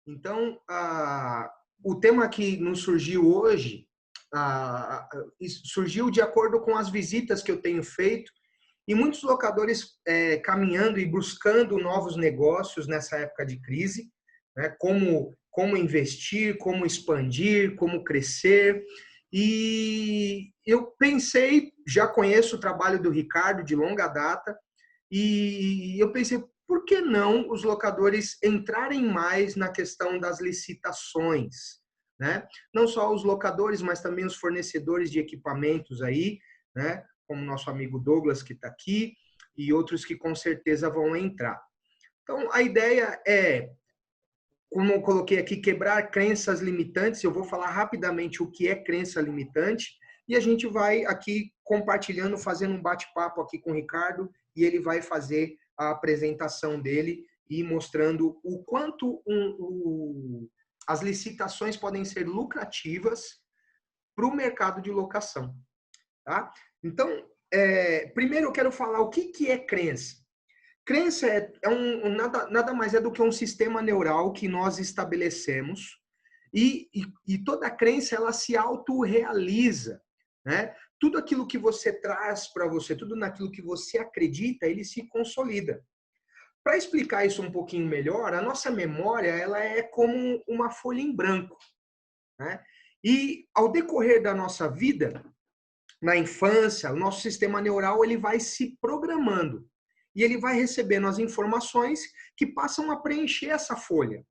Então, o tema que nos surgiu hoje, surgiu de acordo com as visitas que eu tenho feito e muitos locadores caminhando e buscando novos negócios nessa época de crise, né? Como investir, como expandir, como crescer. E eu pensei, já conheço o trabalho do Ricardo de longa data, e eu pensei, por que não os locadores entrarem mais na questão das licitações, né? Não só os locadores, mas também os fornecedores de equipamentos aí, né? Como nosso amigo Douglas, que está aqui, e outros que com certeza vão entrar. Então, a ideia é, como eu coloquei aqui, quebrar crenças limitantes. Eu vou falar rapidamente o que é crença limitante, e a gente vai aqui compartilhando, fazendo um bate-papo aqui com o Ricardo, e ele vai fazer a apresentação dele e mostrando o quanto as licitações podem ser lucrativas para o mercado de locação. Tá? Então, primeiro eu quero falar o que é crença. Crença nada mais é do que um sistema neural que nós estabelecemos e toda crença ela se autorrealiza, né? Tudo aquilo que você traz para você, tudo naquilo que você acredita, ele se consolida. Para explicar isso um pouquinho melhor, a nossa memória ela é como uma folha em branco, né? E ao decorrer da nossa vida, na infância, o nosso sistema neural ele vai se programando e ele vai recebendo as informações que passam a preencher essa folha,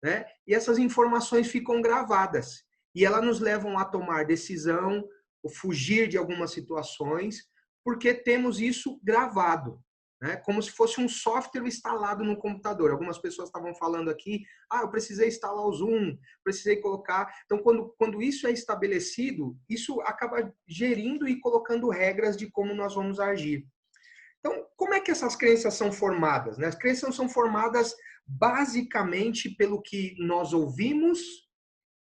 né? E essas informações ficam gravadas e elas nos levam a tomar decisão, ou fugir de algumas situações, porque temos isso gravado, né? Como se fosse um software instalado no computador. Algumas pessoas estavam falando aqui, eu precisei instalar o Zoom, precisei colocar. Então, quando isso é estabelecido, isso acaba gerindo e colocando regras de como nós vamos agir. Então, como é que essas crenças são formadas, né? As crenças são formadas basicamente pelo que nós ouvimos,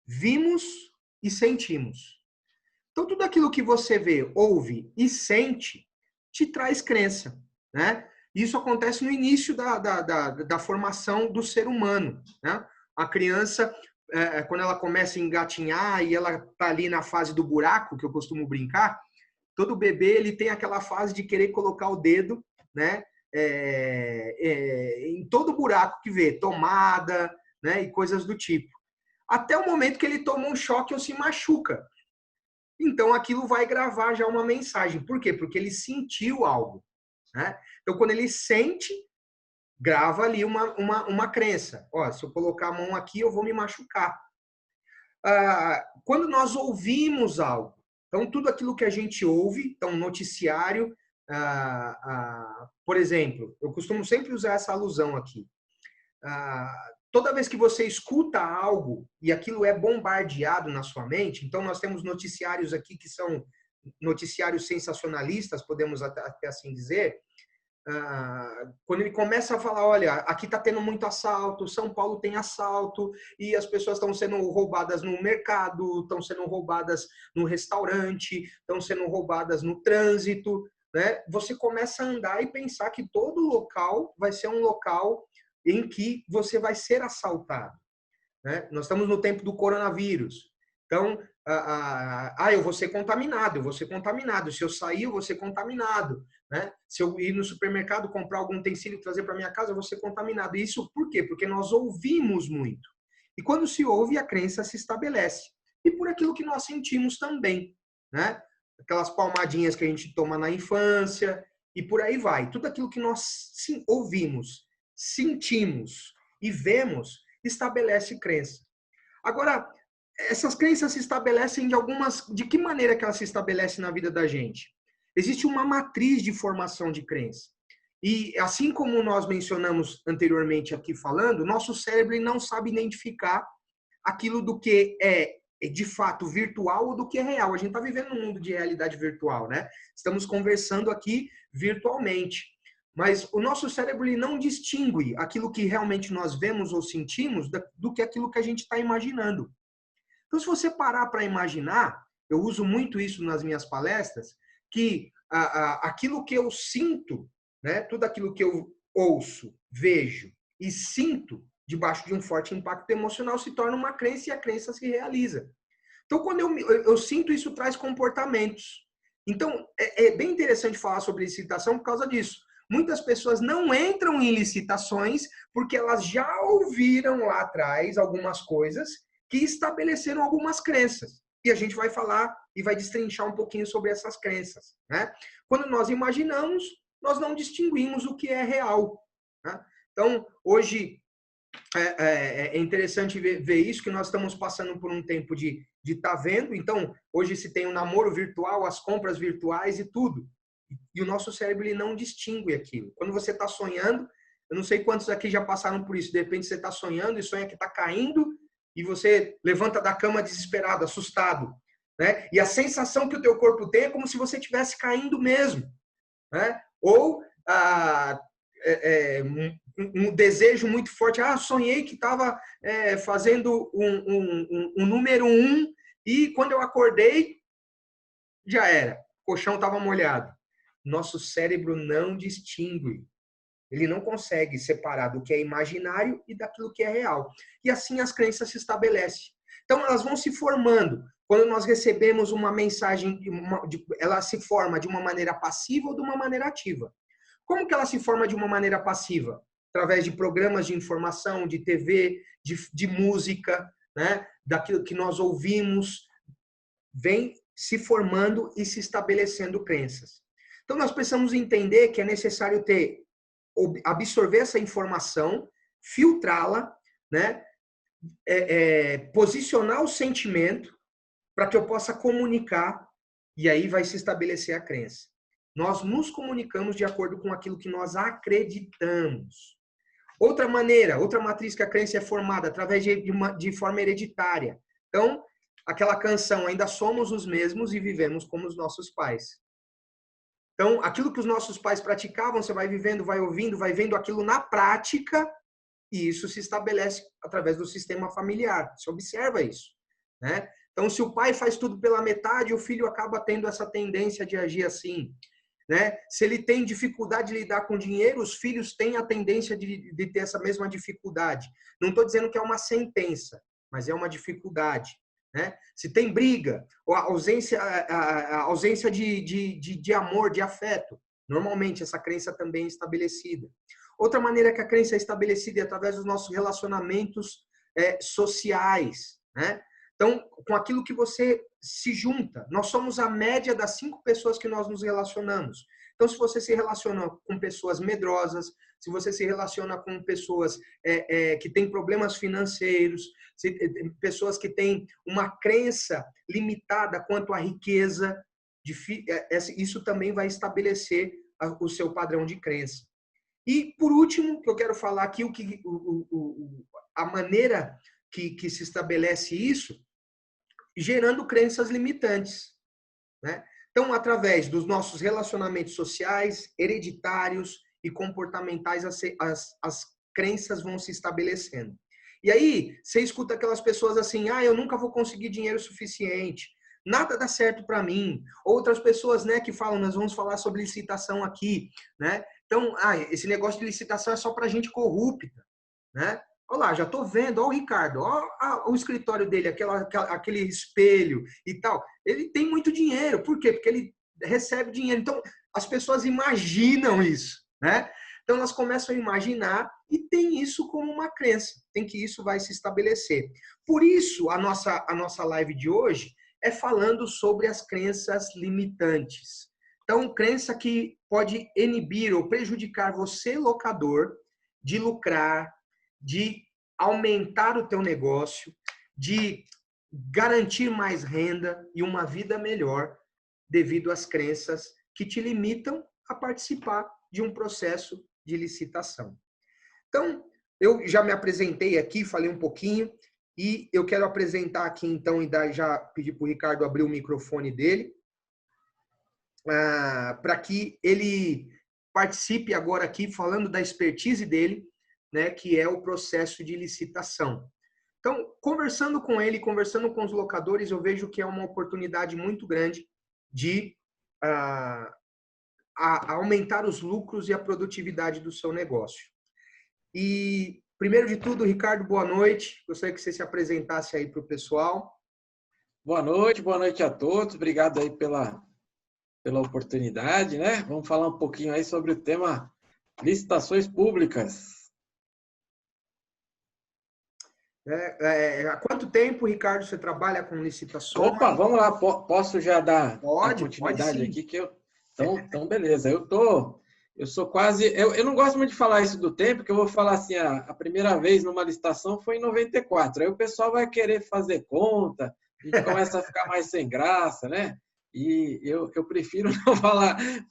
vimos e sentimos. Então, tudo aquilo que você vê, ouve e sente te traz crença, né? Isso acontece no início da formação do ser humano, né? A criança, quando ela começa a engatinhar e ela está ali na fase do buraco, que eu costumo brincar, todo bebê ele tem aquela fase de querer colocar o dedo, né? Em todo buraco que vê, tomada, né? E coisas do tipo. Até o momento que ele toma um choque ou se machuca. Então, aquilo vai gravar já uma mensagem. Por quê? Porque ele sentiu algo, né? Então, quando ele sente, grava ali uma crença. Se eu colocar a mão aqui, eu vou me machucar. Quando nós ouvimos algo, então tudo aquilo que a gente ouve, então noticiário, por exemplo, eu costumo sempre usar essa alusão aqui. Toda vez que você escuta algo e aquilo é bombardeado na sua mente, então nós temos noticiários aqui que são noticiários sensacionalistas, podemos até assim dizer, quando ele começa a falar, olha, aqui está tendo muito assalto, São Paulo tem assalto, e as pessoas estão sendo roubadas no mercado, estão sendo roubadas no restaurante, estão sendo roubadas no trânsito, né? Você começa a andar e pensar que todo local vai ser um local em que você vai ser assaltado, né? Nós estamos no tempo do coronavírus. Então, eu vou ser contaminado, eu vou ser contaminado. Se eu sair, eu vou ser contaminado, né? Se eu ir no supermercado comprar algum utensílio e trazer para minha casa, eu vou ser contaminado. Isso por quê? Porque nós ouvimos muito. E quando se ouve, a crença se estabelece. E por aquilo que nós sentimos também, né? Aquelas palmadinhas que a gente toma na infância e por aí vai. Tudo aquilo que nós ouvimos, sentimos e vemos estabelece crença. Agora, essas crenças se estabelecem de que maneira que elas se estabelecem na vida da gente? Existe uma matriz de formação de crença. E assim como nós mencionamos anteriormente aqui falando, nosso cérebro não sabe identificar aquilo do que é de fato virtual ou do que é real. A gente está vivendo num mundo de realidade virtual, né? Estamos conversando aqui virtualmente. Mas o nosso cérebro ele não distingue aquilo que realmente nós vemos ou sentimos do que aquilo que a gente está imaginando. Então, se você parar para imaginar, eu uso muito isso nas minhas palestras, que aquilo que eu sinto, né, tudo aquilo que eu ouço, vejo e sinto, debaixo de um forte impacto emocional, se torna uma crença e a crença se realiza. Então, quando eu sinto isso, traz comportamentos. Então, é bem interessante falar sobre licitação por causa disso. Muitas pessoas não entram em licitações porque elas já ouviram lá atrás algumas coisas que estabeleceram algumas crenças. E a gente vai falar e vai destrinchar um pouquinho sobre essas crenças, né? Quando nós imaginamos, nós não distinguimos o que é real, né? Então, hoje é interessante ver isso, que nós estamos passando por um tempo de estar vendo. Então, hoje se tem o namoro virtual, as compras virtuais e tudo. E o nosso cérebro ele não distingue aquilo. Quando você está sonhando, eu não sei quantos aqui já passaram por isso, de repente você está sonhando e sonha que está caindo e você levanta da cama desesperado, assustado, né? E a sensação que o teu corpo tem é como se você estivesse caindo mesmo, né? Ou um desejo muito forte. Sonhei que estava fazendo um número 1 e quando eu acordei, já era. O colchão estava molhado. Nosso cérebro não distingue. Ele não consegue separar do que é imaginário e daquilo que é real. E assim as crenças se estabelecem. Então, elas vão se formando. Quando nós recebemos uma mensagem, ela se forma de uma maneira passiva ou de uma maneira ativa. Como que ela se forma de uma maneira passiva? Através de programas de informação, de TV, de música, né? Daquilo que nós ouvimos, vem se formando e se estabelecendo crenças. Então, nós precisamos entender que é necessário absorver essa informação, filtrá-la, né? Posicionar o sentimento para que eu possa comunicar e aí vai se estabelecer a crença. Nós nos comunicamos de acordo com aquilo que nós acreditamos. Outra maneira, outra matriz que a crença é formada através de forma hereditária. Então, aquela canção, ainda somos os mesmos e vivemos como os nossos pais. Então, aquilo que os nossos pais praticavam, você vai vivendo, vai ouvindo, vai vendo aquilo na prática e isso se estabelece através do sistema familiar. Você observa isso, né? Então, se o pai faz tudo pela metade, o filho acaba tendo essa tendência de agir assim, né? Se ele tem dificuldade de lidar com dinheiro, os filhos têm a tendência de ter essa mesma dificuldade. Não estou dizendo que é uma sentença, mas é uma dificuldade, né? Se tem briga, ou a ausência de amor, de afeto, normalmente essa crença também é estabelecida. Outra maneira que a crença é estabelecida é através dos nossos relacionamentos sociais, né? Então, com aquilo que você se junta. Nós somos a média das 5 pessoas que nós nos relacionamos. Então, se você se relaciona com pessoas medrosas, se você se relaciona com pessoas que têm problemas financeiros, pessoas que têm uma crença limitada quanto à riqueza, isso também vai estabelecer o seu padrão de crença. E, por último, que eu quero falar aqui, a maneira que se estabelece isso, gerando crenças limitantes, né? Então, através dos nossos relacionamentos sociais, hereditários e comportamentais, as crenças vão se estabelecendo. E aí, você escuta aquelas pessoas assim, eu nunca vou conseguir dinheiro suficiente, nada dá certo para mim. Outras pessoas, né, que falam, nós vamos falar sobre licitação aqui, né? Então, esse negócio de licitação é só para gente corrupta, né? Olha lá, já estou vendo, olha o Ricardo, olha o escritório dele, aquele espelho e tal. Ele tem muito dinheiro, por quê? Porque ele recebe dinheiro. Então, as pessoas imaginam isso, né? Então, elas começam a imaginar e tem isso como uma crença, tem que isso vai se estabelecer. Por isso, a nossa live de hoje é falando sobre as crenças limitantes. Então, crença que pode inibir ou prejudicar você, locador, de lucrar, de aumentar o teu negócio, de garantir mais renda e uma vida melhor devido às crenças que te limitam a participar de um processo de licitação. Então, eu já me apresentei aqui, falei um pouquinho, e eu quero apresentar aqui então, e já pedir para o Ricardo abrir o microfone dele, para que ele participe agora aqui falando da expertise dele, né, que é o processo de licitação. Então, conversando com ele, conversando com os locadores, eu vejo que é uma oportunidade muito grande de aumentar os lucros e a produtividade do seu negócio. E Primeiro de tudo, Ricardo, boa noite. Gostaria que você se apresentasse aí para o pessoal. Boa noite a todos. Obrigado aí pela oportunidade, né? Vamos falar um pouquinho aí sobre o tema licitações públicas. Há quanto tempo, Ricardo, você trabalha com licitações? Opa, vamos lá. Posso já dar a Pode continuidade sim. aqui? Então, beleza. Eu sou quase... Eu não gosto muito de falar isso do tempo, porque eu vou falar assim, a primeira vez numa licitação foi em 94. Aí o pessoal vai querer fazer conta, a gente começa a ficar mais sem graça, né? E eu prefiro não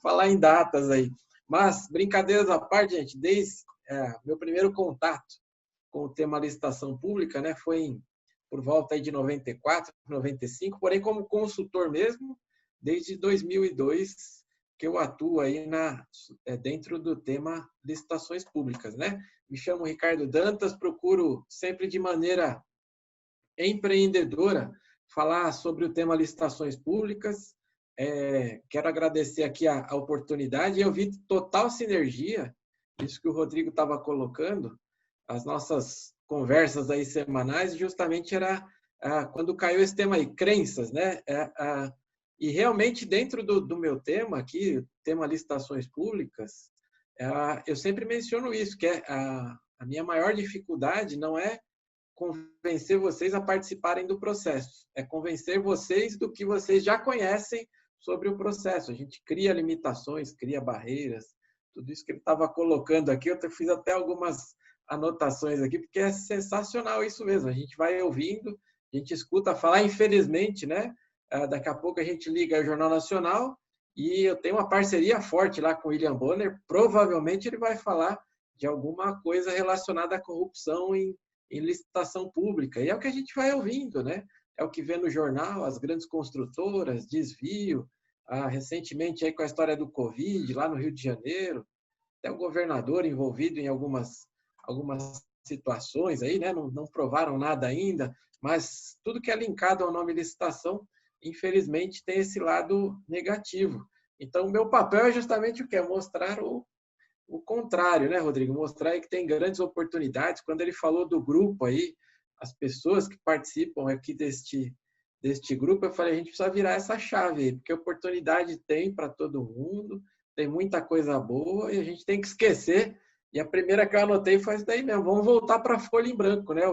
falar em datas aí. Mas, brincadeiras à parte, gente, desde meu primeiro contato com o tema licitação pública, né, foi por volta aí de 94, 95, porém como consultor mesmo, desde 2002 que eu atuo aí dentro do tema licitações públicas, né? Me chamo Ricardo Dantas, procuro sempre de maneira empreendedora falar sobre o tema licitações públicas. Quero agradecer aqui a oportunidade. Eu vi total sinergia, isso que o Rodrigo estava colocando, as nossas conversas aí semanais, justamente era quando caiu esse tema aí, crenças, né? E realmente dentro do meu tema aqui, tema licitações públicas, eu sempre menciono isso, que a minha maior dificuldade não é convencer vocês a participarem do processo, é convencer vocês do que vocês já conhecem sobre o processo. A gente cria limitações, cria barreiras, tudo isso que ele estava colocando aqui, eu fiz até algumas anotações aqui, porque é sensacional isso mesmo. A gente vai ouvindo, a gente escuta falar, infelizmente, né? Daqui a pouco a gente liga ao Jornal Nacional e eu tenho uma parceria forte lá com o William Bonner, provavelmente ele vai falar de alguma coisa relacionada à corrupção em licitação pública. E é o que a gente vai ouvindo, né? É o que vê no jornal, as grandes construtoras, desvio, recentemente aí com a história do Covid, lá no Rio de Janeiro, até o governador envolvido em algumas situações aí, né? Não provaram nada ainda, mas tudo que é linkado ao nome licitação, infelizmente, tem esse lado negativo. Então, o meu papel é justamente o quê? Mostrar o contrário, né, Rodrigo? Mostrar aí que tem grandes oportunidades. Quando ele falou do grupo aí, as pessoas que participam aqui deste grupo, eu falei, a gente precisa virar essa chave aí, porque oportunidade tem para todo mundo, tem muita coisa boa e a gente tem que esquecer. E a primeira que eu anotei foi isso daí mesmo. Vamos voltar para a folha em branco, né?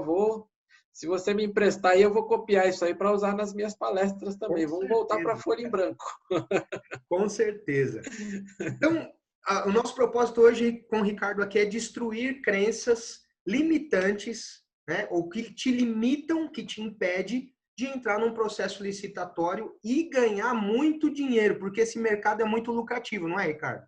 Se você me emprestar aí, eu vou copiar isso aí para usar nas minhas palestras também. Vamos voltar para a folha em branco. Com certeza. Então, o nosso propósito hoje com o Ricardo aqui é destruir crenças limitantes, né? Ou que te limitam, que te impede de entrar num processo licitatório e ganhar muito dinheiro, porque esse mercado é muito lucrativo, não é, Ricardo?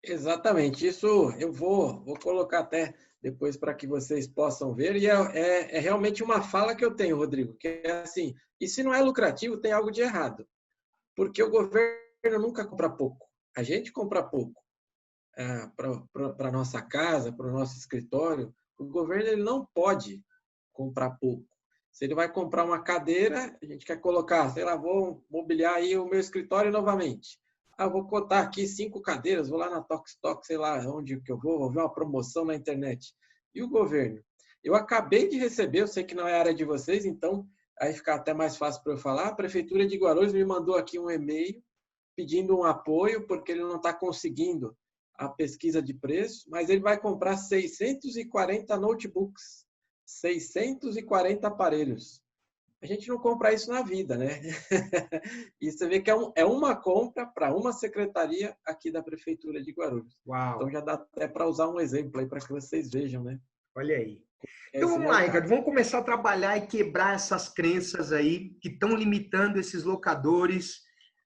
Exatamente, isso eu vou colocar até depois para que vocês possam ver, e é realmente uma fala que eu tenho, Rodrigo, que é assim, e se não é lucrativo, tem algo de errado, porque o governo nunca compra pouco, a gente compra pouco para a nossa casa, para o nosso escritório, o governo ele não pode comprar pouco. Se ele vai comprar uma cadeira, a gente quer colocar, sei lá, vou mobiliar aí o meu escritório novamente. Vou cotar aqui 5 cadeiras, vou lá na Tokstok, sei lá onde que eu vou ver uma promoção na internet. E o governo? Eu acabei de receber, eu sei que não é área de vocês, então aí fica até mais fácil para eu falar. A Prefeitura de Guarulhos me mandou aqui um e-mail pedindo um apoio, porque ele não está conseguindo a pesquisa de preço, mas ele vai comprar 640 notebooks, 640 aparelhos. A gente não compra isso na vida, né? E você vê que é uma compra para uma secretaria aqui da Prefeitura de Guarulhos. Uau! Então já dá até para usar um exemplo aí para que vocês vejam, né? Olha aí. É Então esse vamos lá, Ricardo, mercado. vamos começar a trabalhar e quebrar essas crenças aí que estão limitando esses locadores.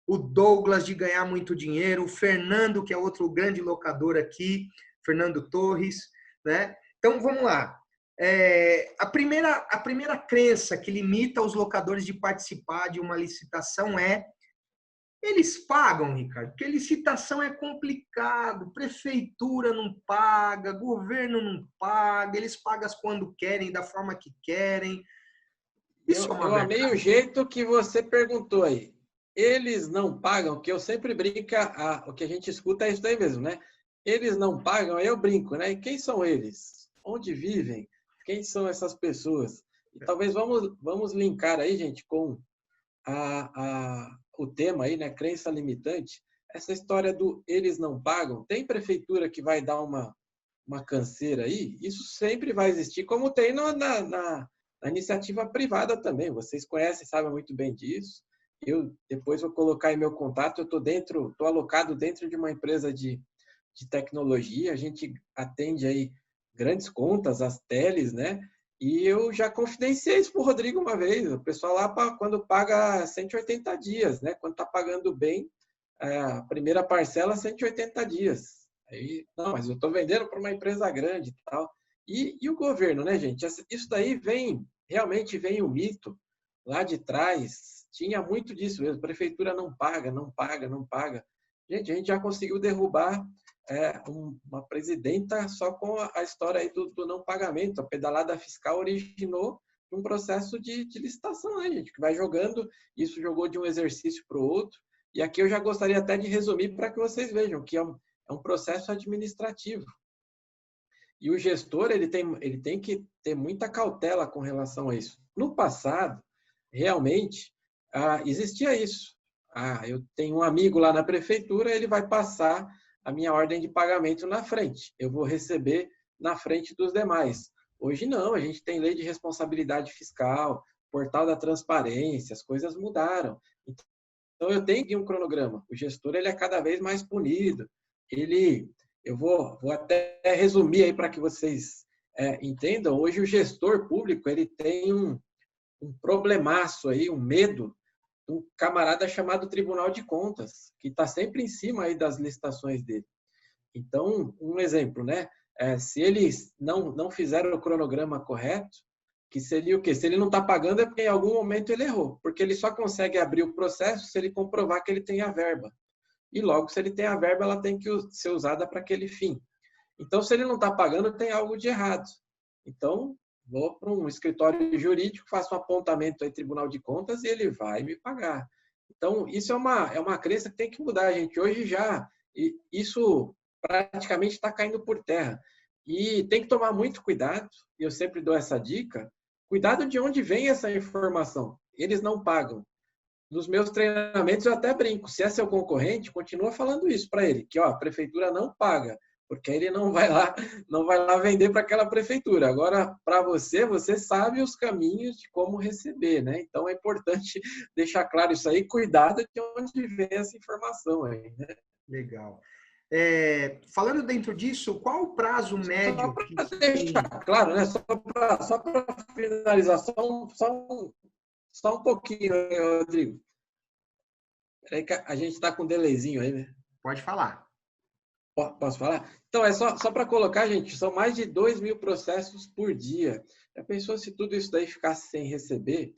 O Douglas de ganhar muito dinheiro, o Fernando, que é outro grande locador aqui, Fernando Torres, né? Então vamos lá. A primeira crença que limita os locadores de participar de uma licitação é: eles pagam, Ricardo, porque licitação é complicado, prefeitura não paga, governo não paga, eles pagam quando querem, da forma que querem. Isso é uma Eu amei o verdade. jeito que você perguntou aí. Eles não pagam, que eu sempre brinco, o que a gente escuta é isso aí mesmo, né? Eles não pagam, aí eu brinco, né? E quem são eles? onde vivem, quem são essas pessoas. E talvez vamos linkar aí, gente, com o tema aí, né, crença limitante, essa história do eles não pagam. Tem prefeitura que vai dar uma canseira aí? Isso sempre vai existir, como tem na iniciativa privada também. Vocês conhecem, sabem muito bem disso. Eu depois vou colocar em meu contato. Eu estou alocado dentro de uma empresa de tecnologia. A gente atende aí grandes contas, as teles, né? E eu já confidenciei isso para o Rodrigo uma vez. O pessoal lá, quando paga 180 dias, né? Quando está pagando bem, a primeira parcela, 180 dias. Aí, não, mas eu estou vendendo para uma empresa grande e tal. E o governo, né, gente? Isso daí realmente vem o mito lá de trás. Tinha muito disso mesmo. A prefeitura não paga, não paga, não paga. Gente, a gente já conseguiu derrubar uma presidenta só com a história aí do não pagamento. A pedalada fiscal originou um processo de licitação, né, gente? Que vai jogando, isso jogou de um exercício para o outro. E aqui eu já gostaria até de resumir para que vocês vejam que é um processo administrativo. E o gestor ele tem que ter muita cautela com relação a isso. No passado, realmente, existia isso. Eu tenho um amigo lá na prefeitura, ele vai passar a minha ordem de pagamento na frente. Eu vou receber na frente dos demais. Hoje não, a gente tem lei de responsabilidade fiscal, portal da transparência, as coisas mudaram. Então, eu tenho que um cronograma. O gestor ele é cada vez mais punido. Eu vou até resumir aí para que vocês entendam. Hoje, o gestor público ele tem um problemaço aí, um medo de um camarada chamado Tribunal de Contas, que está sempre em cima aí das licitações dele. Então, um exemplo, né? Se eles não fizeram o cronograma correto, que seria o quê? Se ele não está pagando é porque em algum momento ele errou, porque ele só consegue abrir o processo se ele comprovar que ele tem a verba. E logo, se ele tem a verba, ela tem que ser usada para aquele fim. Então, se ele não está pagando, tem algo de errado. Então, vou para um escritório jurídico, faço um apontamento aí, Tribunal de Contas, e ele vai me pagar. Então, isso é uma crença que tem que mudar, gente. Hoje já, isso praticamente está caindo por terra. E tem que tomar muito cuidado, e eu sempre dou essa dica, cuidado de onde vem essa informação. Eles não pagam. Nos meus treinamentos eu até brinco, se é seu concorrente, continua falando isso para ele, que a prefeitura não paga, porque ele não vai lá vender para aquela prefeitura. Agora, para você sabe os caminhos de como receber, né? Então é importante deixar claro isso aí, cuidado de onde vem essa informação aí, né? Legal. Falando dentro disso, qual o prazo médio? Só para deixar claro, né? Só para finalizar, só um pouquinho, Rodrigo. Peraí que a gente está com um delayzinho aí, né? Pode falar. Posso falar? Então, só para colocar, gente, são mais de 2.000 processos por dia. Já pensou se tudo isso daí ficasse sem receber?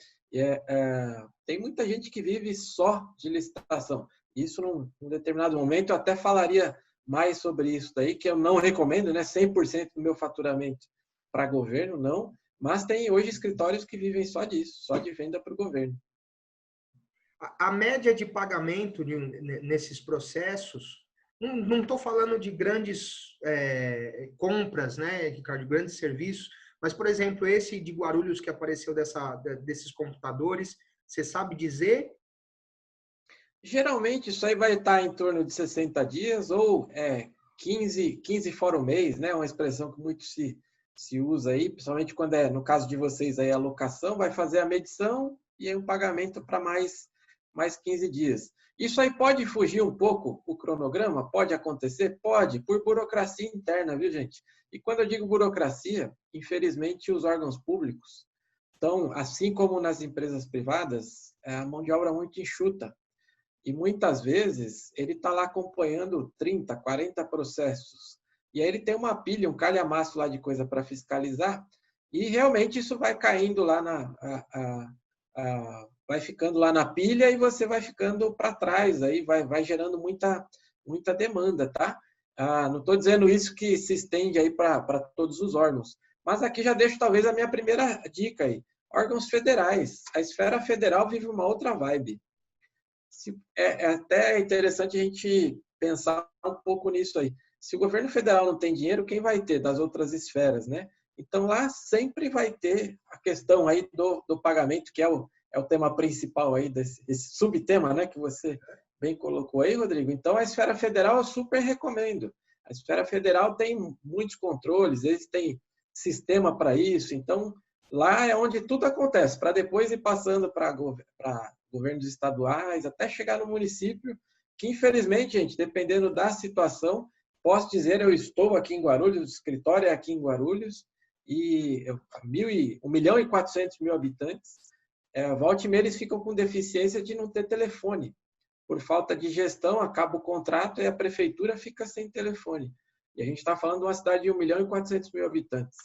Tem muita gente que vive só de licitação. Isso, num determinado momento, eu até falaria mais sobre isso daí, que eu não recomendo, né? 100% do meu faturamento para governo, não. Mas tem hoje escritórios que vivem só disso, só de venda para o governo. A média de pagamento nesses processos, não estou falando de grandes compras, né, Ricardo, de grandes serviços, mas, por exemplo, esse de Guarulhos que apareceu desses computadores, você sabe dizer? Geralmente, isso aí vai estar em torno de 60 dias ou 15 fora o mês, né? Uma expressão que muito se usa aí, principalmente quando no caso de vocês, aí, a locação, vai fazer a medição e aí um pagamento para mais 15 dias. Isso aí pode fugir um pouco o cronograma? Pode acontecer? Pode, por burocracia interna, viu, gente? E quando eu digo burocracia, infelizmente, os órgãos públicos estão, assim como nas empresas privadas, a mão de obra muito enxuta. E muitas vezes ele está lá acompanhando 30, 40 processos. E aí ele tem uma pilha, um calhamaço lá de coisa para fiscalizar, e realmente isso vai caindo lá vai ficando lá na pilha e você vai ficando para trás, aí vai gerando muita demanda, tá? Não estou dizendo isso que se estende aí para todos os órgãos, mas aqui já deixo talvez a minha primeira dica aí. Órgãos federais. A esfera federal vive uma outra vibe. É até interessante a gente pensar um pouco nisso aí. Se o governo federal não tem dinheiro, quem vai ter das outras esferas, né? Então, lá sempre vai ter a questão aí do pagamento, que é o tema principal aí desse subtema, né, que você bem colocou aí, Rodrigo. Então, a esfera federal eu super recomendo. A esfera federal tem muitos controles, eles têm sistema para isso. Então, lá é onde tudo acontece, para depois ir passando para governos estaduais, até chegar no município, que infelizmente, gente, dependendo da situação, posso dizer, eu estou aqui em Guarulhos, o escritório é aqui em Guarulhos, e 1.400.000 habitantes, volta e meia eles ficam com deficiência de não ter telefone. Por falta de gestão, acaba o contrato e a prefeitura fica sem telefone. E a gente está falando de uma cidade de 1.400.000 habitantes.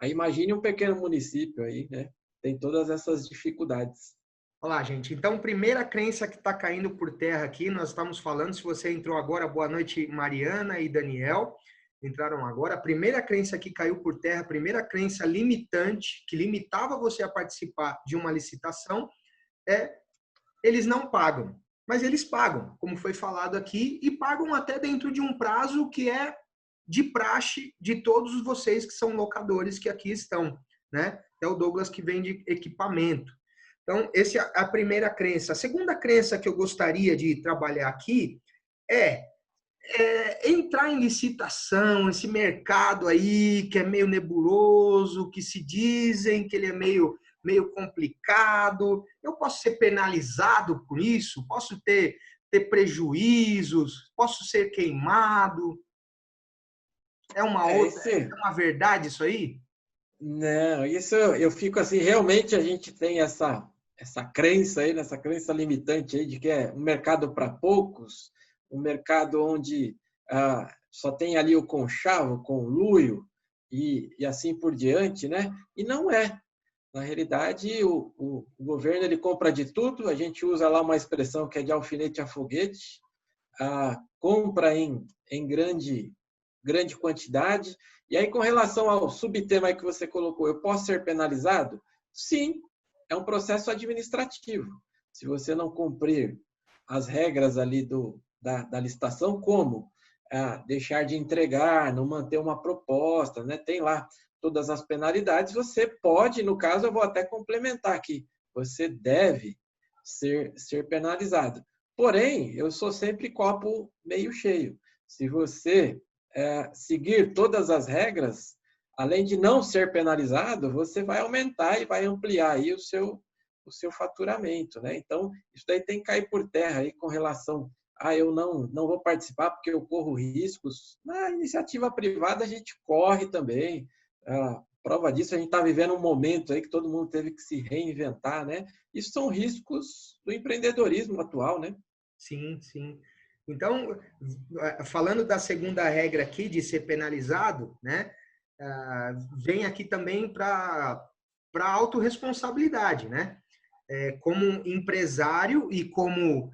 Aí imagine um pequeno município aí, né? Tem todas essas dificuldades. Olá, gente. Então, primeira crença que está caindo por terra aqui, nós estamos falando, se você entrou agora, boa noite, Mariana e Daniel. Entraram agora. A primeira crença que caiu por terra, a primeira crença limitante, que limitava você a participar de uma licitação, é eles não pagam. Mas eles pagam, como foi falado aqui, e pagam até dentro de um prazo que é de praxe de todos vocês que são locadores que aqui estão, né? É o Douglas que vende equipamento. Então, essa é a primeira crença. A segunda crença que eu gostaria de trabalhar aqui é entrar em licitação, esse mercado aí que é meio nebuloso, que se dizem que ele é meio complicado. Eu posso ser penalizado por isso? Posso ter prejuízos? Posso ser queimado? É uma verdade isso aí? Não, isso eu fico assim, realmente a gente tem essa crença aí, essa crença limitante aí de que é um mercado para poucos, um mercado onde só tem ali o conchavo, o conluio e assim por diante, né? E não é. Na realidade, o governo ele compra de tudo, a gente usa lá uma expressão que é de alfinete a foguete, compra em grande quantidade. E aí, com relação ao subtema aí que você colocou, eu posso ser penalizado? Sim, é um processo administrativo. Se você não cumprir as regras ali da licitação, como deixar de entregar, não manter uma proposta, né? Tem lá todas as penalidades, você pode, no caso, eu vou até complementar aqui, você deve ser penalizado. Porém, eu sou sempre copo meio cheio. Se você seguir todas as regras, além de não ser penalizado, você vai aumentar e vai ampliar aí o seu faturamento, né? Então, isso daí tem que cair por terra aí com relação eu não vou participar porque eu corro riscos. Na iniciativa privada a gente corre também. Prova disso, a gente está vivendo um momento aí que todo mundo teve que se reinventar, né? Isso são riscos do empreendedorismo atual, né? Sim, sim. Então, falando da segunda regra aqui de ser penalizado, né? Vem aqui também para a autorresponsabilidade, né? Como empresário e como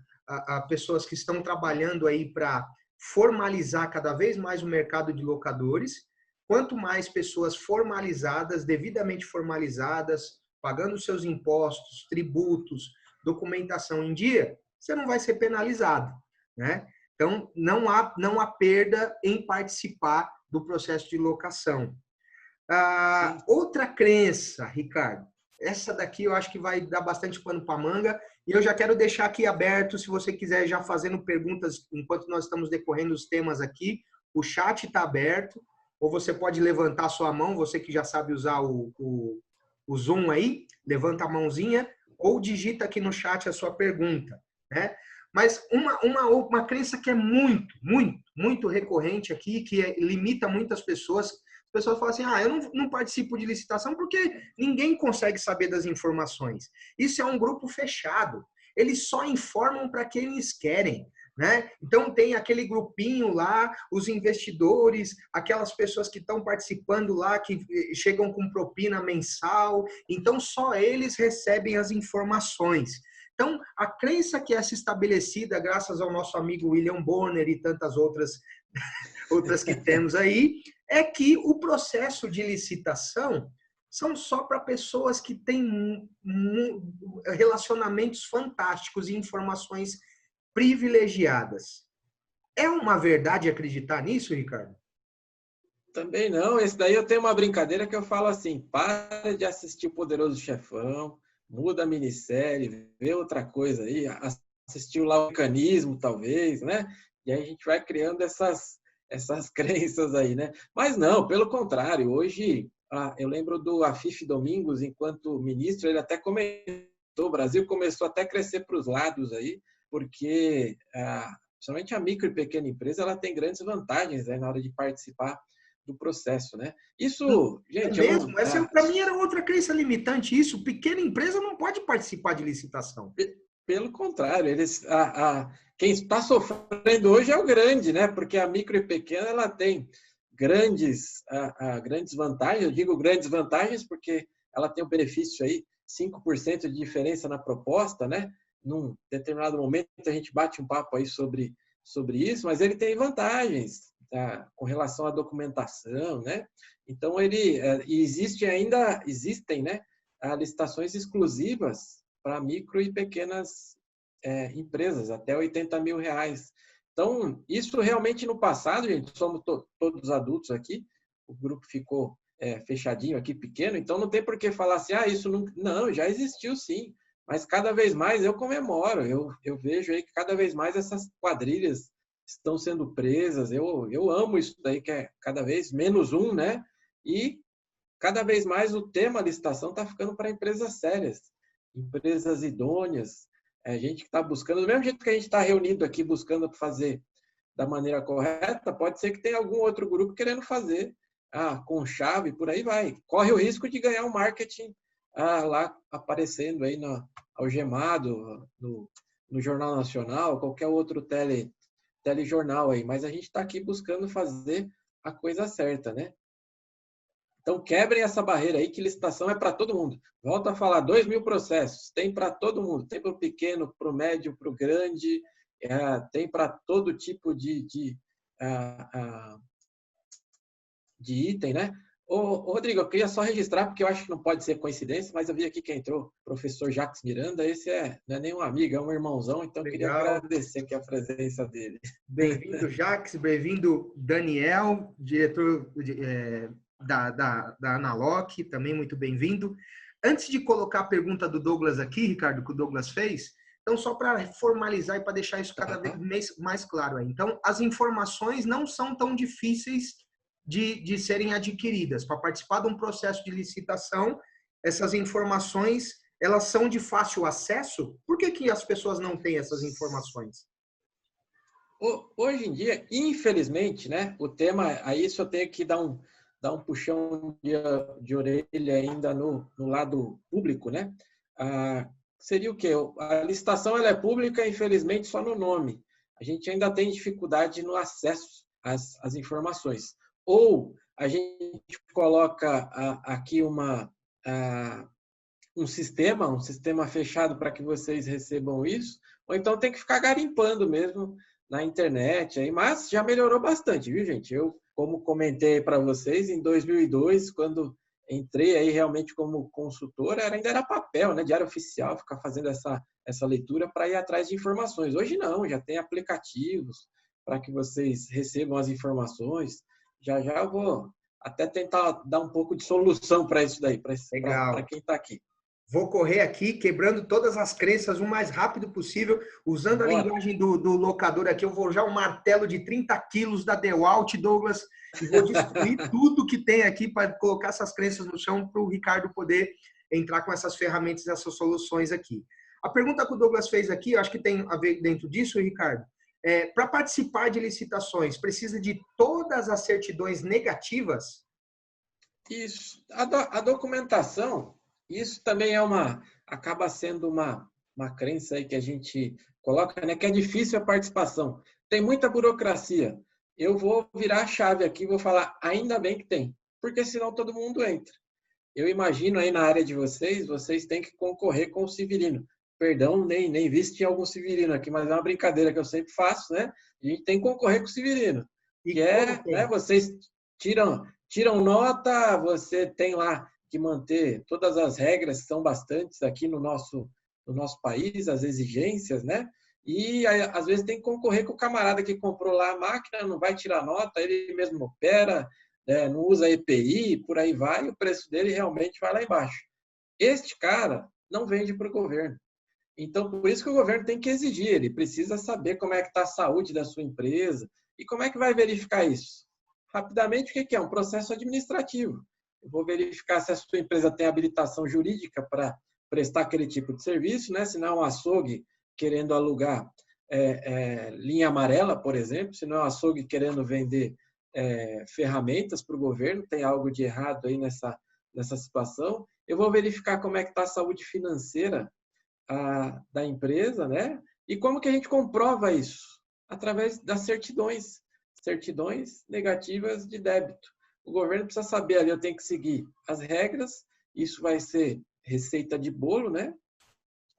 pessoas que estão trabalhando aí para formalizar cada vez mais o mercado de locadores, quanto mais pessoas formalizadas, devidamente formalizadas, pagando seus impostos, tributos, documentação em dia, você não vai ser penalizado, né? Então, não há perda em participar do processo de locação. Outra crença, Ricardo, essa daqui eu acho que vai dar bastante pano para manga, e eu já quero deixar aqui aberto, se você quiser já fazendo perguntas enquanto nós estamos decorrendo os temas aqui, o chat está aberto, ou você pode levantar a sua mão, você que já sabe usar o Zoom aí, levanta a mãozinha, ou digita aqui no chat a sua pergunta, né? Mas uma crença que é muito recorrente aqui, que limita muitas pessoas. As pessoas falam assim, eu não participo de licitação porque ninguém consegue saber das informações. Isso é um grupo fechado. Eles só informam para quem eles querem. Né? Então tem aquele grupinho lá, os investidores, aquelas pessoas que estão participando lá, que chegam com propina mensal, então só eles recebem as informações. Então, a crença que é estabelecida, graças ao nosso amigo William Bonner e tantas outras que temos aí, é que o processo de licitação são só para pessoas que têm relacionamentos fantásticos e informações privilegiadas. É uma verdade acreditar nisso, Ricardo? Também não. Esse daí eu tenho uma brincadeira que eu falo assim: para de assistir o Poderoso Chefão, muda a minissérie, vê outra coisa aí, assistiu lá o Mecanismo, talvez, né? E aí a gente vai criando essas crenças aí, né? Mas não, pelo contrário, hoje eu lembro do Afif Domingos, enquanto ministro, ele até comentou, o Brasil começou até a crescer para os lados aí, porque somente a micro e pequena empresa ela tem grandes vantagens, né, na hora de participar do processo, né? Isso, É gente, eu não. mesmo? Essa para mim era outra crença limitante. Isso, pequena empresa não pode participar de licitação. Pelo contrário, quem está sofrendo hoje é o grande, né? Porque a micro e pequena ela tem grandes vantagens. Eu digo grandes vantagens porque ela tem o benefício aí 5% de diferença na proposta, né? Num determinado momento a gente bate um papo aí sobre isso, mas ele tem vantagens, tá? Com relação à documentação, né? Então existem, né? Licitações exclusivas para micro e pequenas empresas, até R$ 80.000. Então, isso realmente no passado, gente, somos todos adultos aqui, o grupo ficou fechadinho aqui, pequeno, então não tem por que falar assim, isso não, já existiu sim, mas cada vez mais eu comemoro, eu vejo aí que cada vez mais essas quadrilhas estão sendo presas, eu amo isso daí, que é cada vez menos um, né? E cada vez mais o tema licitação está ficando para empresas sérias, empresas idôneas, gente que está buscando, do mesmo jeito que a gente está reunido aqui buscando fazer da maneira correta, pode ser que tenha algum outro grupo querendo fazer com chave, por aí vai. Corre o risco de ganhar um marketing lá aparecendo aí no algemado, no Jornal Nacional, qualquer outro telejornal aí, mas a gente está aqui buscando fazer a coisa certa, né? Então, quebrem essa barreira aí, que licitação é para todo mundo. Volto a falar, 2.000 processos, tem para todo mundo. Tem para o pequeno, para o médio, para o grande, tem para todo tipo de item, né? Rodrigo, eu queria só registrar, porque eu acho que não pode ser coincidência, mas eu vi aqui que entrou o professor Jacques Miranda, esse não é nem um amigo, é um irmãozão, então eu queria agradecer aqui a presença dele. Bem-vindo, Jacques, bem-vindo, Daniel, diretor da Analoc, também muito bem-vindo. Antes de colocar a pergunta do Douglas aqui, Ricardo, que o Douglas fez, então só para formalizar e para deixar isso cada vez mais claro aí. Então, as informações não são tão difíceis de serem adquiridas. Para participar de um processo de licitação, essas informações, elas são de fácil acesso? Por que as pessoas não têm essas informações? Hoje em dia, infelizmente, né, o tema, aí isso eu tenho que dar um puxão de orelha ainda no lado público, né? Seria o quê? A licitação ela é pública, infelizmente, só no nome. A gente ainda tem dificuldade no acesso às informações. Ou a gente coloca aqui um sistema fechado para que vocês recebam isso, ou então tem que ficar garimpando mesmo na internet, aí, mas já melhorou bastante, viu, gente? Eu, como comentei para vocês, em 2002, quando entrei aí realmente como consultor, ainda era papel, né? Diário oficial, ficar fazendo essa leitura para ir atrás de informações. Hoje não, já tem aplicativos para que vocês recebam as informações. Já eu vou até tentar dar um pouco de solução para isso daí, para quem está aqui. Vou correr aqui, quebrando todas as crenças o mais rápido possível, usando a linguagem do locador aqui. Eu vou já um martelo de 30 quilos da DeWalt, Douglas, e vou destruir tudo que tem aqui para colocar essas crenças no chão para o Ricardo poder entrar com essas ferramentas, essas soluções aqui. A pergunta que o Douglas fez aqui, eu acho que tem a ver dentro disso, Ricardo. Para participar de licitações, precisa de todas as certidões negativas? Isso. A documentação, isso também acaba sendo uma crença aí que a gente coloca, né, que é difícil a participação. Tem muita burocracia. Eu vou virar a chave aqui e vou falar, ainda bem que tem, porque senão todo mundo entra. Eu imagino aí na área de vocês têm que concorrer com o civilino. Perdão, nem vi se tinha algum civilino aqui, mas é uma brincadeira que eu sempre faço, né? A gente tem que concorrer com o civilino. Que né, vocês tiram nota, você tem lá que manter todas as regras, que são bastantes aqui no nosso país, as exigências, né? E aí, às vezes tem que concorrer com o camarada que comprou lá a máquina, não vai tirar nota, ele mesmo opera, não usa EPI, por aí vai, e o preço dele realmente vai lá embaixo. Este cara não vende para o governo. Então, por isso que o governo tem que exigir, ele precisa saber como é que está a saúde da sua empresa e como é que vai verificar isso. Rapidamente, o que é? Um processo administrativo. Eu vou verificar se a sua empresa tem habilitação jurídica para prestar aquele tipo de serviço, né? Se não é um açougue querendo alugar linha amarela, por exemplo, se não é um açougue querendo vender ferramentas para o governo, tem algo de errado aí nessa situação. Eu vou verificar como é que está a saúde financeira da empresa, né? E como que a gente comprova isso? Através das certidões negativas de débito. O governo precisa saber ali, eu tenho que seguir as regras, isso vai ser receita de bolo, né?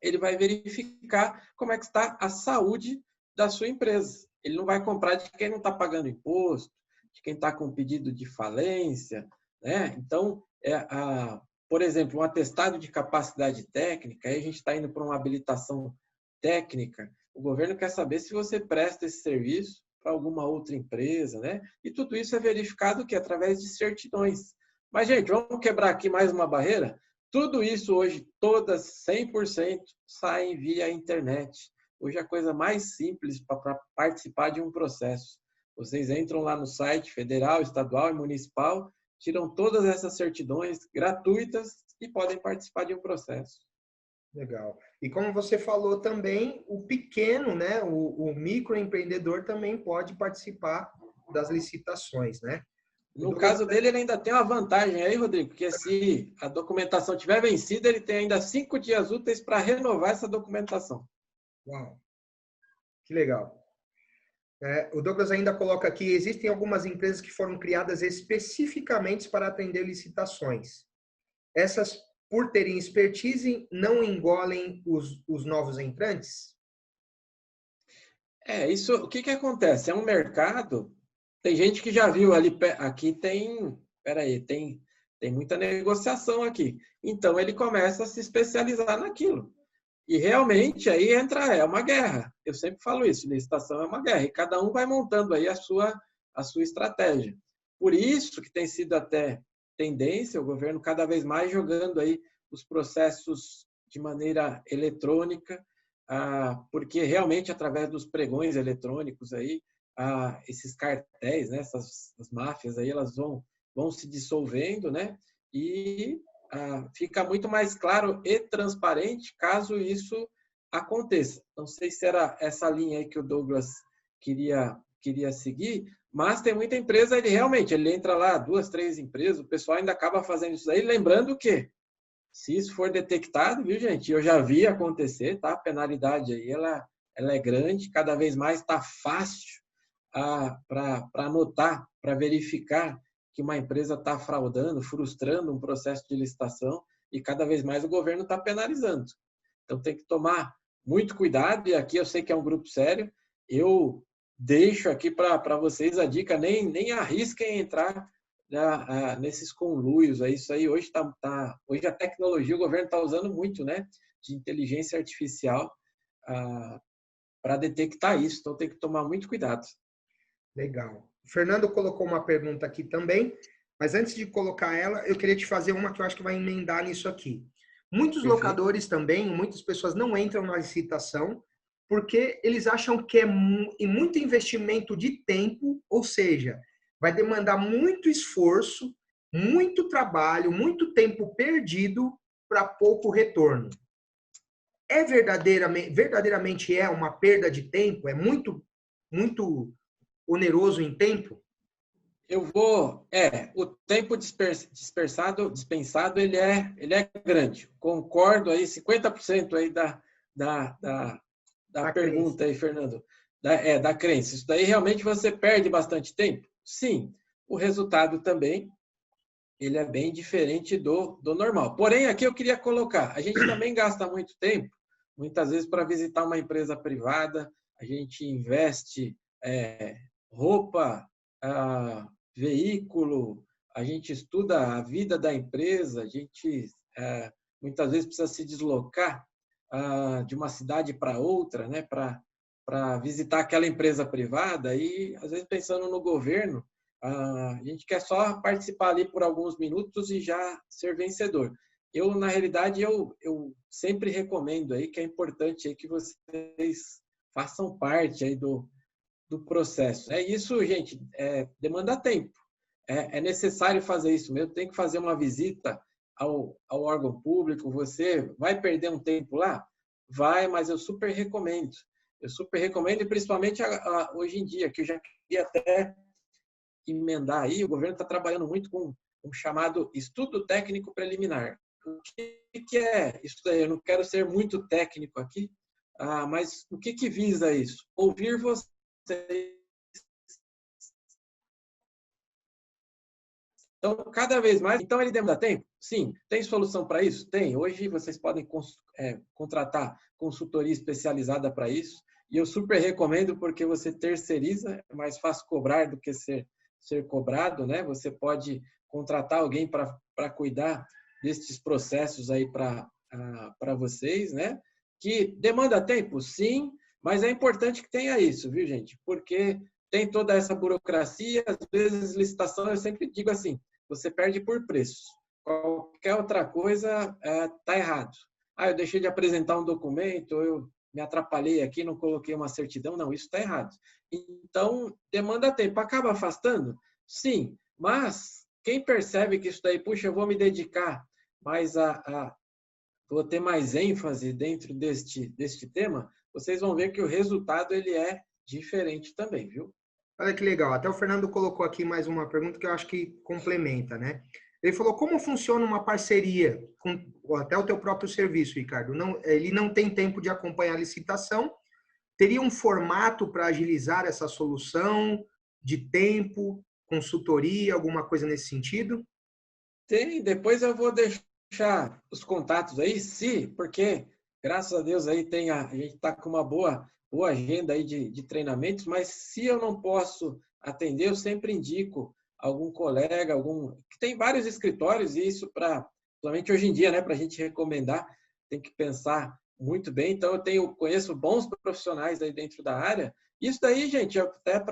Ele vai verificar como é que está a saúde da sua empresa. Ele não vai comprar de quem não está pagando imposto, de quem está com pedido de falência, né? Então, por exemplo, um atestado de capacidade técnica, aí a gente está indo para uma habilitação técnica, o governo quer saber se você presta esse serviço para alguma outra empresa, né? E tudo isso é verificado que através de certidões. Mas, gente, vamos quebrar aqui mais uma barreira? Tudo isso hoje, todas 100% saem via internet. Hoje é a coisa mais simples para participar de um processo. Vocês entram lá no site federal, estadual e municipal, tiram todas essas certidões gratuitas e podem participar de um processo. Legal. E como você falou também, o pequeno, né, o microempreendedor também pode participar das licitações, né? No caso dele, ele ainda tem uma vantagem aí, Rodrigo, porque se a documentação tiver vencida, ele tem ainda 5 dias úteis para renovar essa documentação. Uau, que legal. O Douglas ainda coloca aqui, existem algumas empresas que foram criadas especificamente para atender licitações. Essas, por terem expertise, não engolem os novos entrantes? Isso, o que acontece? É um mercado, tem gente que já viu ali, aqui tem muita negociação aqui. Então, ele começa a se especializar naquilo. E realmente aí é uma guerra. Eu sempre falo isso, licitação é uma guerra. E cada um vai montando aí a sua estratégia. Por isso que tem sido até tendência o governo cada vez mais jogando aí os processos de maneira eletrônica, porque realmente através dos pregões eletrônicos aí, esses cartéis, né, essas máfias aí, elas vão se dissolvendo, né? E fica muito mais claro e transparente caso isso aconteça. Não sei se era essa linha aí que o Douglas queria seguir, mas tem muita empresa, ele entra lá, 2, 3 empresas, o pessoal ainda acaba fazendo isso aí, lembrando que se isso for detectado, viu, gente? Eu já vi acontecer, tá? A penalidade aí, ela é grande, cada vez mais está fácil para anotar, para verificar que uma empresa está fraudando, frustrando um processo de licitação e cada vez mais o governo está penalizando. Então tem que tomar muito cuidado e aqui eu sei que é um grupo sério, eu deixo aqui para vocês a dica, nem arrisquem entrar nesses conluios. Isso aí hoje hoje a tecnologia, o governo está usando muito, né, de inteligência artificial para detectar isso, então tem que tomar muito cuidado. Legal. O Fernando colocou uma pergunta aqui também, mas antes de colocar ela, eu queria te fazer uma que eu acho que vai emendar nisso aqui. Muitos locadores também, muitas pessoas não entram na licitação porque eles acham que é muito investimento de tempo, ou seja, vai demandar muito esforço, muito trabalho, muito tempo perdido para pouco retorno. Verdadeiramente é uma perda de tempo? É muito oneroso em tempo? O tempo dispensado, ele é grande. Concordo aí, 50% aí da pergunta aí, Fernando, da crença. Isso daí realmente você perde bastante tempo? Sim. O resultado também, ele é bem diferente do normal. Porém, aqui eu queria colocar, a gente também gasta muito tempo, muitas vezes para visitar uma empresa privada, a gente investe roupa, veículo, a gente estuda a vida da empresa, a gente muitas vezes precisa se deslocar de uma cidade para outra, né, para para visitar aquela empresa privada e, às vezes, pensando no governo, a gente quer só participar ali por alguns minutos e já ser vencedor. Na realidade, eu sempre recomendo aí que é importante aí que vocês façam parte aí do processo. É isso, gente, demanda tempo. É necessário fazer isso mesmo, tem que fazer uma visita ao órgão público. Você vai perder um tempo lá? Vai, mas eu super recomendo. Eu super recomendo, e principalmente hoje em dia, que eu já queria até emendar aí, o governo está trabalhando muito com um chamado estudo técnico preliminar. O que é isso daí? Eu não quero ser muito técnico aqui, mas o que visa isso? Ouvir vocês. Então, cada vez mais. Então, ele demanda tempo? Sim. Tem solução para isso? Tem. Hoje, vocês podem contratar consultoria especializada para isso. E eu super recomendo, porque você terceiriza, é mais fácil cobrar do que ser cobrado, né? Você pode contratar alguém para cuidar destes processos aí para vocês, né? Que demanda tempo? Sim, mas é importante que tenha isso, viu, gente? Porque tem toda essa burocracia, às vezes licitação, eu sempre digo assim, você perde por preço. Qualquer outra coisa está errado. Eu deixei de apresentar um documento, eu me atrapalhei aqui, não coloquei uma certidão. Não, isso está errado. Então, demanda tempo. Acaba afastando? Sim, mas quem percebe que isso daí, puxa, eu vou me dedicar mais vou ter mais ênfase dentro deste tema, vocês vão ver que o resultado ele é diferente também, viu? Olha que legal. Até o Fernando colocou aqui mais uma pergunta que eu acho que complementa, né? Ele falou, como funciona uma parceria com até o teu próprio serviço, Ricardo? Ele não tem tempo de acompanhar a licitação. Teria um formato para agilizar essa solução de tempo, consultoria, alguma coisa nesse sentido? Tem, depois eu vou deixar os contatos aí, porque graças a Deus aí a gente está com uma boa agenda aí de treinamentos, mas se eu não posso atender, eu sempre indico algum colega, que tem vários escritórios, e isso principalmente hoje em dia, né, para a gente recomendar, tem que pensar muito bem. Então eu conheço bons profissionais aí dentro da área. Isso daí, gente, até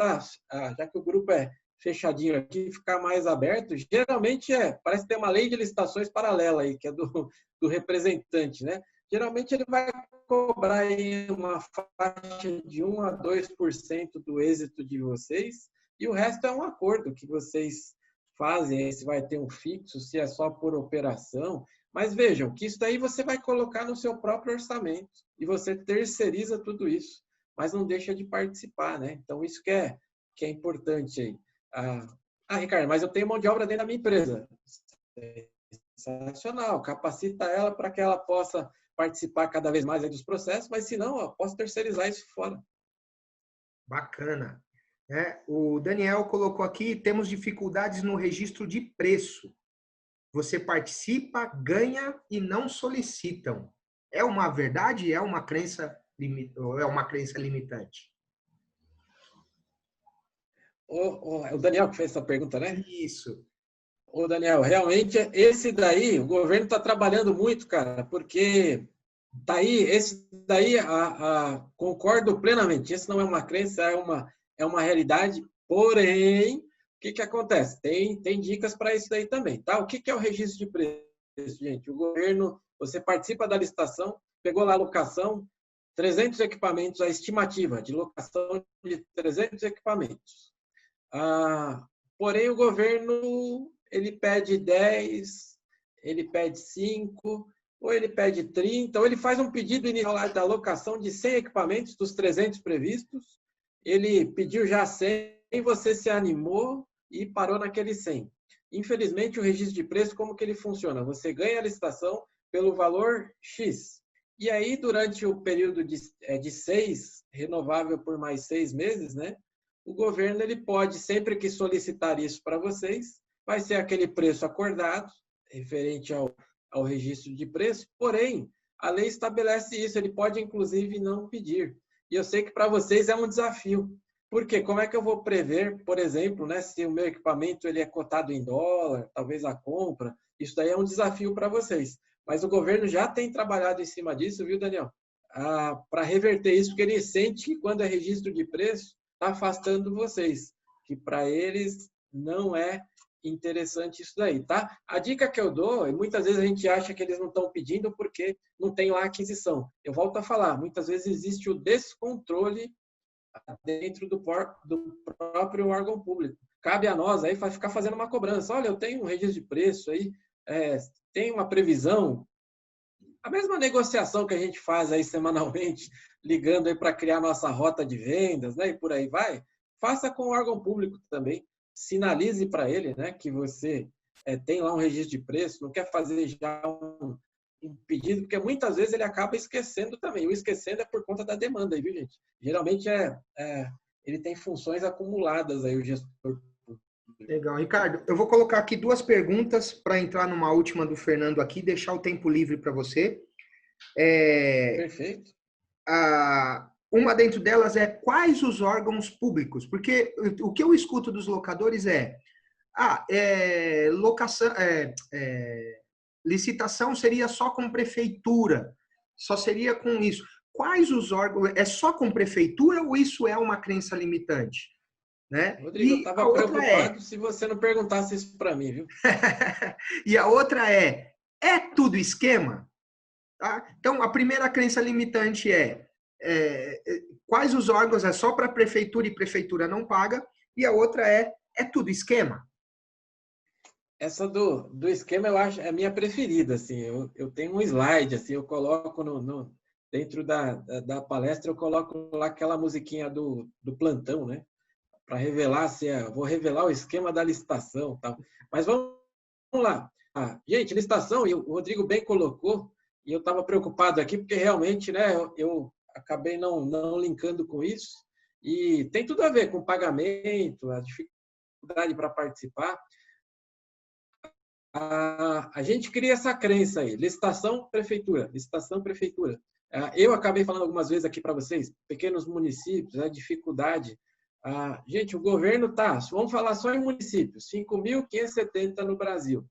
já que o grupo é fechadinho aqui, ficar mais aberto, geralmente parece que tem uma lei de licitações paralela aí, que é do representante, né? Geralmente ele vai cobrar aí uma faixa de 1 a 2% do êxito de vocês, e o resto é um acordo que vocês fazem, se vai ter um fixo, se é só por operação. Mas vejam que isso daí você vai colocar no seu próprio orçamento, e você terceiriza tudo isso, mas não deixa de participar, né? Então isso que é importante aí. Ricardo, mas eu tenho mão de obra dentro da minha empresa. Sensacional, capacita ela para que ela possa participar cada vez mais aí dos processos, mas se não, eu posso terceirizar isso fora. Bacana. O Daniel colocou aqui, temos dificuldades no registro de preço. Você participa, ganha e não solicitam. É uma verdade? É uma crença limitante? O Daniel que fez essa pergunta, né? Isso. Ô, Daniel, realmente, esse daí, o governo está trabalhando muito, cara, porque tá aí, esse daí, concordo plenamente, isso não é uma crença, é uma realidade, porém, o que acontece? Tem dicas para isso daí também, tá? O que é o registro de preço, gente? O governo, você participa da licitação, pegou lá a locação, 300 equipamentos, a estimativa de locação de 300 equipamentos. Porém, o governo, ele pede 10, ele pede 5, ou ele pede 30, ou ele faz um pedido inicial da alocação de 100 equipamentos dos 300 previstos, ele pediu já 100, você se animou e parou naquele 100. Infelizmente, o registro de preço, como que ele funciona? Você ganha a licitação pelo valor X. E aí, durante o período de 6, renovável por mais 6 meses, né? O governo ele pode, sempre que solicitar isso para vocês, vai ser aquele preço acordado, referente ao registro de preço, porém, a lei estabelece isso, ele pode, inclusive, não pedir. E eu sei que para vocês é um desafio. Por quê? Como é que eu vou prever, por exemplo, né, se o meu equipamento ele é cotado em dólar, talvez a compra, isso daí é um desafio para vocês. Mas o governo já tem trabalhado em cima disso, viu, Daniel? para reverter isso, porque ele sente que quando é registro de preço, está afastando vocês, que para eles não é interessante isso daí, tá? A dica que eu dou, e muitas vezes a gente acha que eles não estão pedindo porque não tem lá aquisição. Eu volto a falar, muitas vezes existe o descontrole dentro do próprio órgão público. Cabe a nós aí ficar fazendo uma cobrança. Olha, eu tenho um registro de preço aí, tem uma previsão. A mesma negociação que a gente faz aí semanalmente, ligando aí para criar nossa rota de vendas, né, e por aí vai, faça com o órgão público também. Sinalize para ele, né, que você tem lá um registro de preço, não quer fazer já um pedido, porque muitas vezes ele acaba esquecendo também. O esquecendo é por conta da demanda, viu, gente? Geralmente ele tem funções acumuladas aí, o gestor. Legal. Ricardo, eu vou colocar aqui 2 perguntas para entrar numa última do Fernando aqui, deixar o tempo livre para você. Perfeito. Uma dentro delas é quais os órgãos públicos? Porque o que eu escuto dos locadores locação, licitação seria só com prefeitura, só seria com isso. Quais os órgãos? É só com prefeitura ou isso é uma crença limitante? Né? Rodrigo, eu estava preocupado se você não perguntasse isso para mim, viu? E a outra é tudo esquema? Tá? Então, a primeira crença limitante quais os órgãos é só para prefeitura e prefeitura não paga, e a outra é tudo esquema? Essa do esquema eu acho é a minha preferida, assim. Eu tenho um slide, assim, eu coloco dentro da palestra, eu coloco lá aquela musiquinha do plantão, né? Para revelar vou revelar o esquema da licitação, tal. Mas vamos lá. Gente, licitação, e o Rodrigo bem colocou, e eu estava preocupado aqui porque realmente, né, eu acabei não linkando com isso, e tem tudo a ver com pagamento, a dificuldade para participar. A gente cria essa crença aí, licitação, prefeitura, licitação, prefeitura. Eu acabei falando algumas vezes aqui para vocês, pequenos municípios, a dificuldade. Gente, o governo vamos falar só em municípios, 5.570 no Brasil.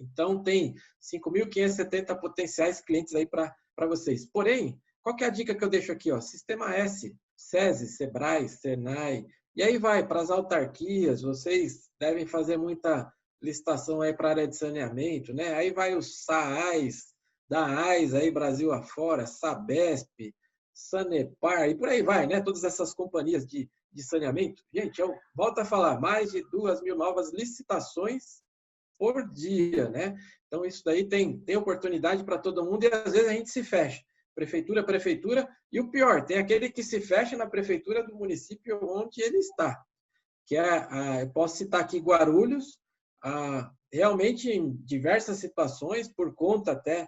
Então, tem 5.570 potenciais clientes aí para vocês. Porém, qual que é a dica que eu deixo aqui? Sistema S, SESI, SEBRAE, SENAI, e aí vai para as autarquias, vocês devem fazer muita licitação aí para a área de saneamento, né? Aí vai os SAAIs, da AIS aí Brasil afora, SABESP, Sanepar, e por aí vai, né? Todas essas companhias de saneamento. Gente, eu volto a falar, mais de 2.000 novas licitações por dia, né? Então, isso daí tem oportunidade para todo mundo e às vezes a gente se fecha. Prefeitura, e o pior, tem aquele que se fecha na prefeitura do município onde ele está. Que eu posso citar aqui Guarulhos, realmente em diversas situações, por conta até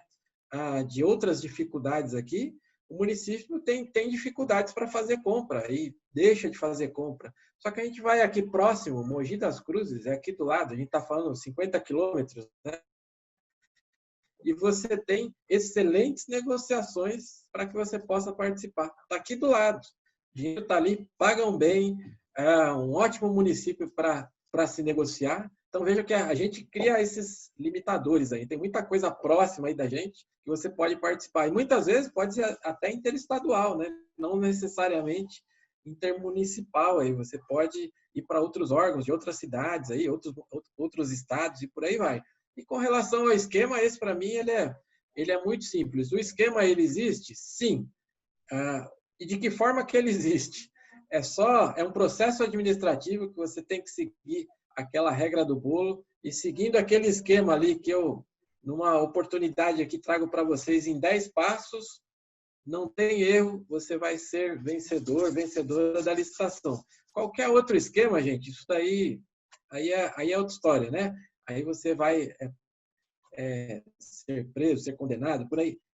de outras dificuldades aqui, o município tem dificuldades para fazer compra e deixa de fazer compra. Só que a gente vai aqui próximo, Mogi das Cruzes, é aqui do lado, a gente está falando 50 quilômetros, né? E você tem excelentes negociações para que você possa participar. Está aqui do lado, o dinheiro está ali, pagam bem, é um ótimo município para se negociar. Então, veja que a gente cria esses limitadores aí. Tem muita coisa próxima aí da gente que você pode participar. E muitas vezes pode ser até interestadual, né? Não necessariamente intermunicipal. Aí você pode ir para outros órgãos de outras cidades, aí, outros estados e por aí vai. E com relação ao esquema, esse para mim ele é muito simples. O esquema ele existe? Sim. E de que forma que ele existe? É um processo administrativo que você tem que seguir aquela regra do bolo e seguindo aquele esquema ali que eu, numa oportunidade aqui, trago para vocês em 10 passos, não tem erro, você vai ser vencedora da licitação. Qualquer outro esquema, gente, isso daí aí é outra história, né? Aí você vai ser preso, ser condenado,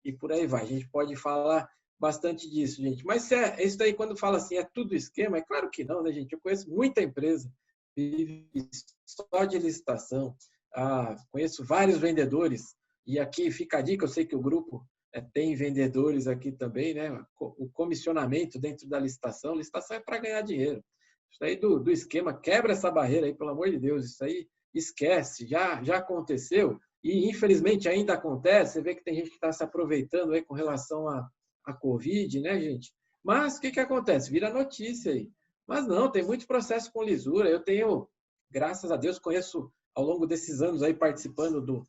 e por aí vai. A gente pode falar bastante disso, gente. Mas isso daí, quando fala assim, é tudo esquema, é claro que não, né, gente? Eu conheço muita empresa vive só de licitação. Conheço vários vendedores, e aqui fica a dica, eu sei que o grupo tem vendedores aqui também, né? O comissionamento dentro da licitação é para ganhar dinheiro. Isso aí do esquema, quebra essa barreira aí, pelo amor de Deus, isso aí esquece, já aconteceu, e infelizmente ainda acontece, você vê que tem gente que está se aproveitando aí com relação a Covid, né, gente? Mas o que acontece? Vira notícia aí. Mas não, tem muito processo com lisura. Eu tenho, graças a Deus, conheço ao longo desses anos aí participando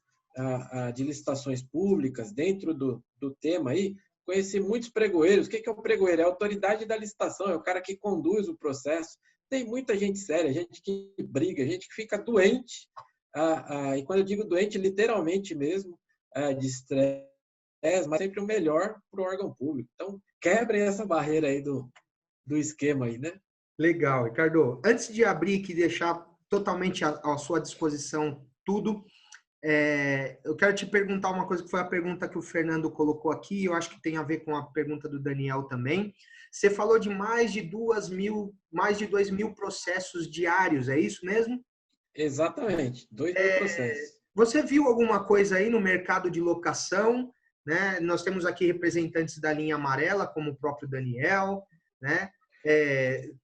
de licitações públicas, dentro do tema aí, conheci muitos pregoeiros. O que é o pregoeiro? É a autoridade da licitação, é o cara que conduz o processo. Tem muita gente séria, gente que briga, gente que fica doente, e quando eu digo doente, literalmente mesmo, de estresse, mas sempre o melhor para o órgão público. Então, quebrem essa barreira aí do esquema aí, né? Legal, Ricardo. Antes de abrir aqui e deixar totalmente à sua disposição tudo, eu quero te perguntar uma coisa que foi a pergunta que o Fernando colocou aqui, eu acho que tem a ver com a pergunta do Daniel também. Você falou de mais de 2.000 processos diários, é isso mesmo? Exatamente, 2.000 processos. Você viu alguma coisa aí no mercado de locação? Né? Nós temos aqui representantes da linha amarela, como o próprio Daniel, né?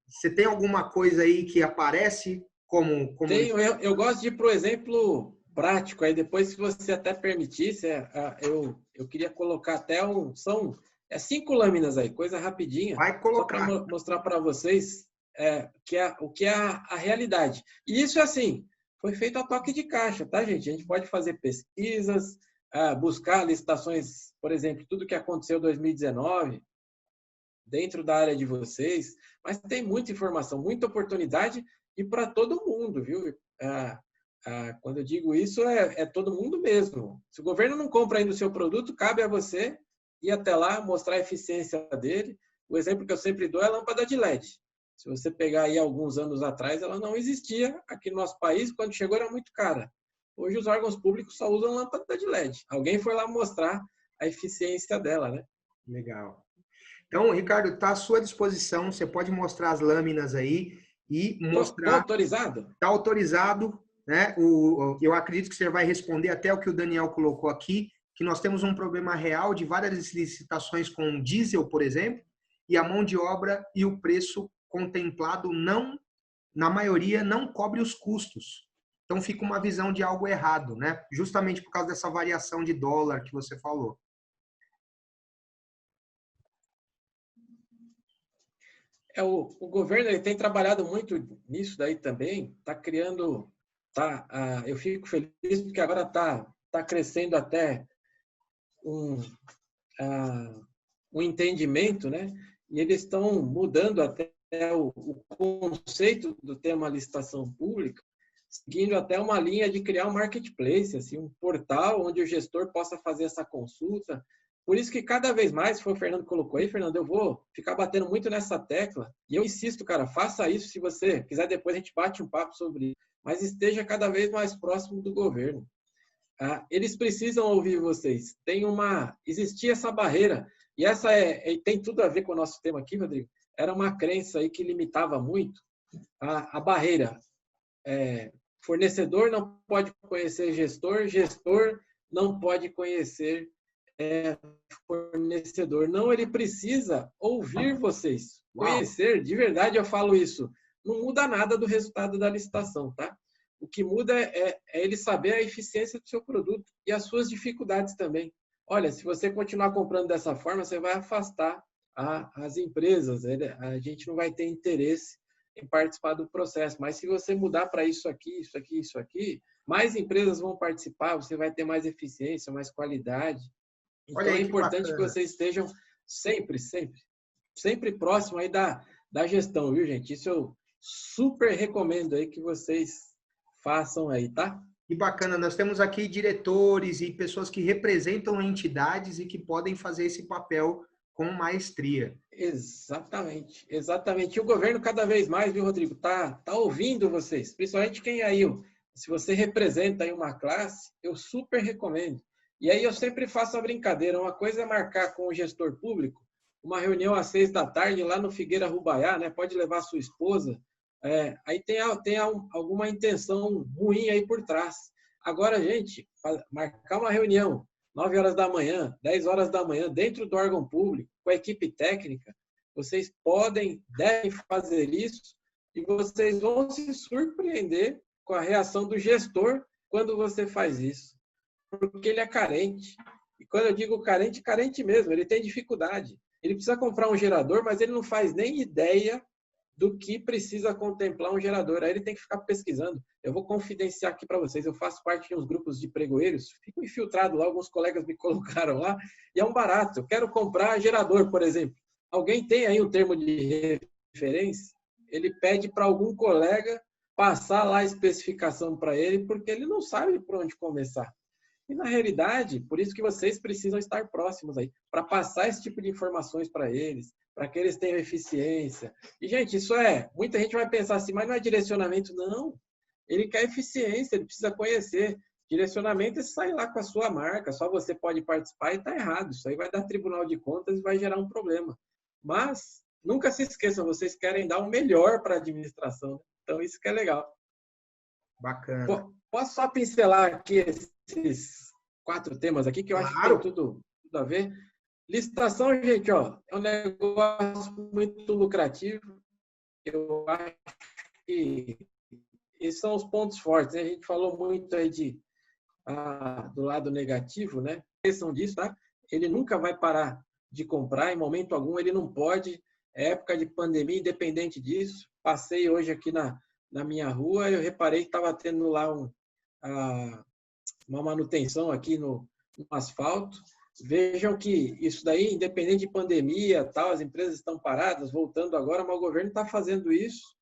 Você tem alguma coisa aí que aparece como... Tenho, eu gosto de ir para o exemplo prático, aí depois, se você até permitisse, eu queria colocar até são 5 lâminas aí, coisa rapidinha, Vai colocar. só para mostrar para vocês o que é a realidade. E isso, assim, foi feito a toque de caixa, tá, gente? A gente pode fazer pesquisas, buscar licitações, por exemplo, tudo que aconteceu em 2019, dentro da área de vocês, mas tem muita informação, muita oportunidade e para todo mundo, viu? Quando eu digo isso, é todo mundo mesmo. Se o governo não compra ainda o seu produto, cabe a você ir até lá, mostrar a eficiência dele. O exemplo que eu sempre dou é a lâmpada de LED. Se você pegar aí alguns anos atrás, ela não existia aqui no nosso país, quando chegou era muito cara. Hoje os órgãos públicos só usam lâmpada de LED. Alguém foi lá mostrar a eficiência dela, né? Legal. Então, Ricardo, está à sua disposição. Você pode mostrar as lâminas aí e mostrar. Está autorizado? Está autorizado, né? Eu acredito que você vai responder até o que o Daniel colocou aqui, que nós temos um problema real de várias licitações com diesel, por exemplo, e a mão de obra e o preço contemplado não, na maioria, não cobre os custos. Então fica uma visão de algo errado, né? Justamente por causa dessa variação de dólar que você falou. O governo ele tem trabalhado muito nisso daí também, está criando, eu fico feliz porque agora está crescendo até um entendimento, né? E eles estão mudando até o conceito do tema licitação pública, seguindo até uma linha de criar um marketplace, assim, um portal onde o gestor possa fazer essa consulta. Por isso que cada vez mais, foi o Fernando colocou aí, Fernando, eu vou ficar batendo muito nessa tecla. E eu insisto, cara, faça isso se você quiser, depois a gente bate um papo sobre isso. Mas esteja cada vez mais próximo do governo. Eles precisam ouvir vocês. Existia essa barreira. E essa tem tudo a ver com o nosso tema aqui, Rodrigo. Era uma crença aí que limitava muito a barreira. Fornecedor não pode conhecer gestor, gestor não pode conhecer fornecedor. Não, ele precisa ouvir vocês, conhecer, de verdade eu falo isso. Não muda nada do resultado da licitação, tá? O que muda é ele saber a eficiência do seu produto e as suas dificuldades também. Olha, se você continuar comprando dessa forma, você vai afastar as empresas, a gente não vai ter interesse em participar do processo. Mas se você mudar para isso aqui, isso aqui, isso aqui, mais empresas vão participar, você vai ter mais eficiência, mais qualidade. Então é importante que vocês estejam sempre próximo aí da gestão, viu, gente? Isso eu super recomendo aí que vocês façam aí, tá? Que bacana, nós temos aqui diretores e pessoas que representam entidades e que podem fazer esse papel com maestria. Exatamente, exatamente. E o governo cada vez mais, viu, Rodrigo, tá ouvindo vocês, principalmente quem aí, se você representa aí uma classe, eu super recomendo. E aí eu sempre faço a brincadeira, uma coisa é marcar com o gestor público uma reunião às 6 da tarde lá no Figueira Rubaiá, né? Pode levar sua esposa. Aí tem alguma intenção ruim aí por trás. Agora, gente, marcar uma reunião 9 horas da manhã, 10 horas da manhã, dentro do órgão público, com a equipe técnica, vocês devem fazer isso e vocês vão se surpreender com a reação do gestor quando você faz isso. Porque ele é carente. E quando eu digo carente, carente mesmo, ele tem dificuldade. Ele precisa comprar um gerador, mas ele não faz nem ideia do que precisa contemplar um gerador. Aí ele tem que ficar pesquisando. Eu vou confidenciar aqui para vocês. Eu faço parte de uns grupos de pregoeiros, fico infiltrado lá, alguns colegas me colocaram lá, e é um barato. Eu quero comprar gerador, por exemplo. Alguém tem aí um termo de referência? Ele pede para algum colega passar lá a especificação para ele, porque ele não sabe por onde começar. E, na realidade, por isso que vocês precisam estar próximos aí, para passar esse tipo de informações para eles, para que eles tenham eficiência. E, gente, muita gente vai pensar assim, mas não é direcionamento. Não, ele quer eficiência, ele precisa conhecer. Direcionamento é sair lá com a sua marca, só você pode participar e está errado. Isso aí vai dar Tribunal de Contas e vai gerar um problema. Mas, nunca se esqueçam, vocês querem dar o melhor para a administração. Então, isso que é legal. Bacana. Posso só pincelar aqui esses 4 temas aqui, que eu acho que tem tudo a ver. Licitação, gente, ó, é um negócio muito lucrativo. Eu acho que esses são os pontos fortes, né? A gente falou muito aí do lado negativo, né? Esqueçam disso, tá? Ele nunca vai parar de comprar, em momento algum ele não pode. É época de pandemia, independente disso. Passei hoje aqui na minha rua, eu reparei que estava tendo lá uma manutenção aqui no asfalto. Vejam que isso daí, independente de pandemia, tal, as empresas estão paradas, voltando agora, mas o governo está fazendo isso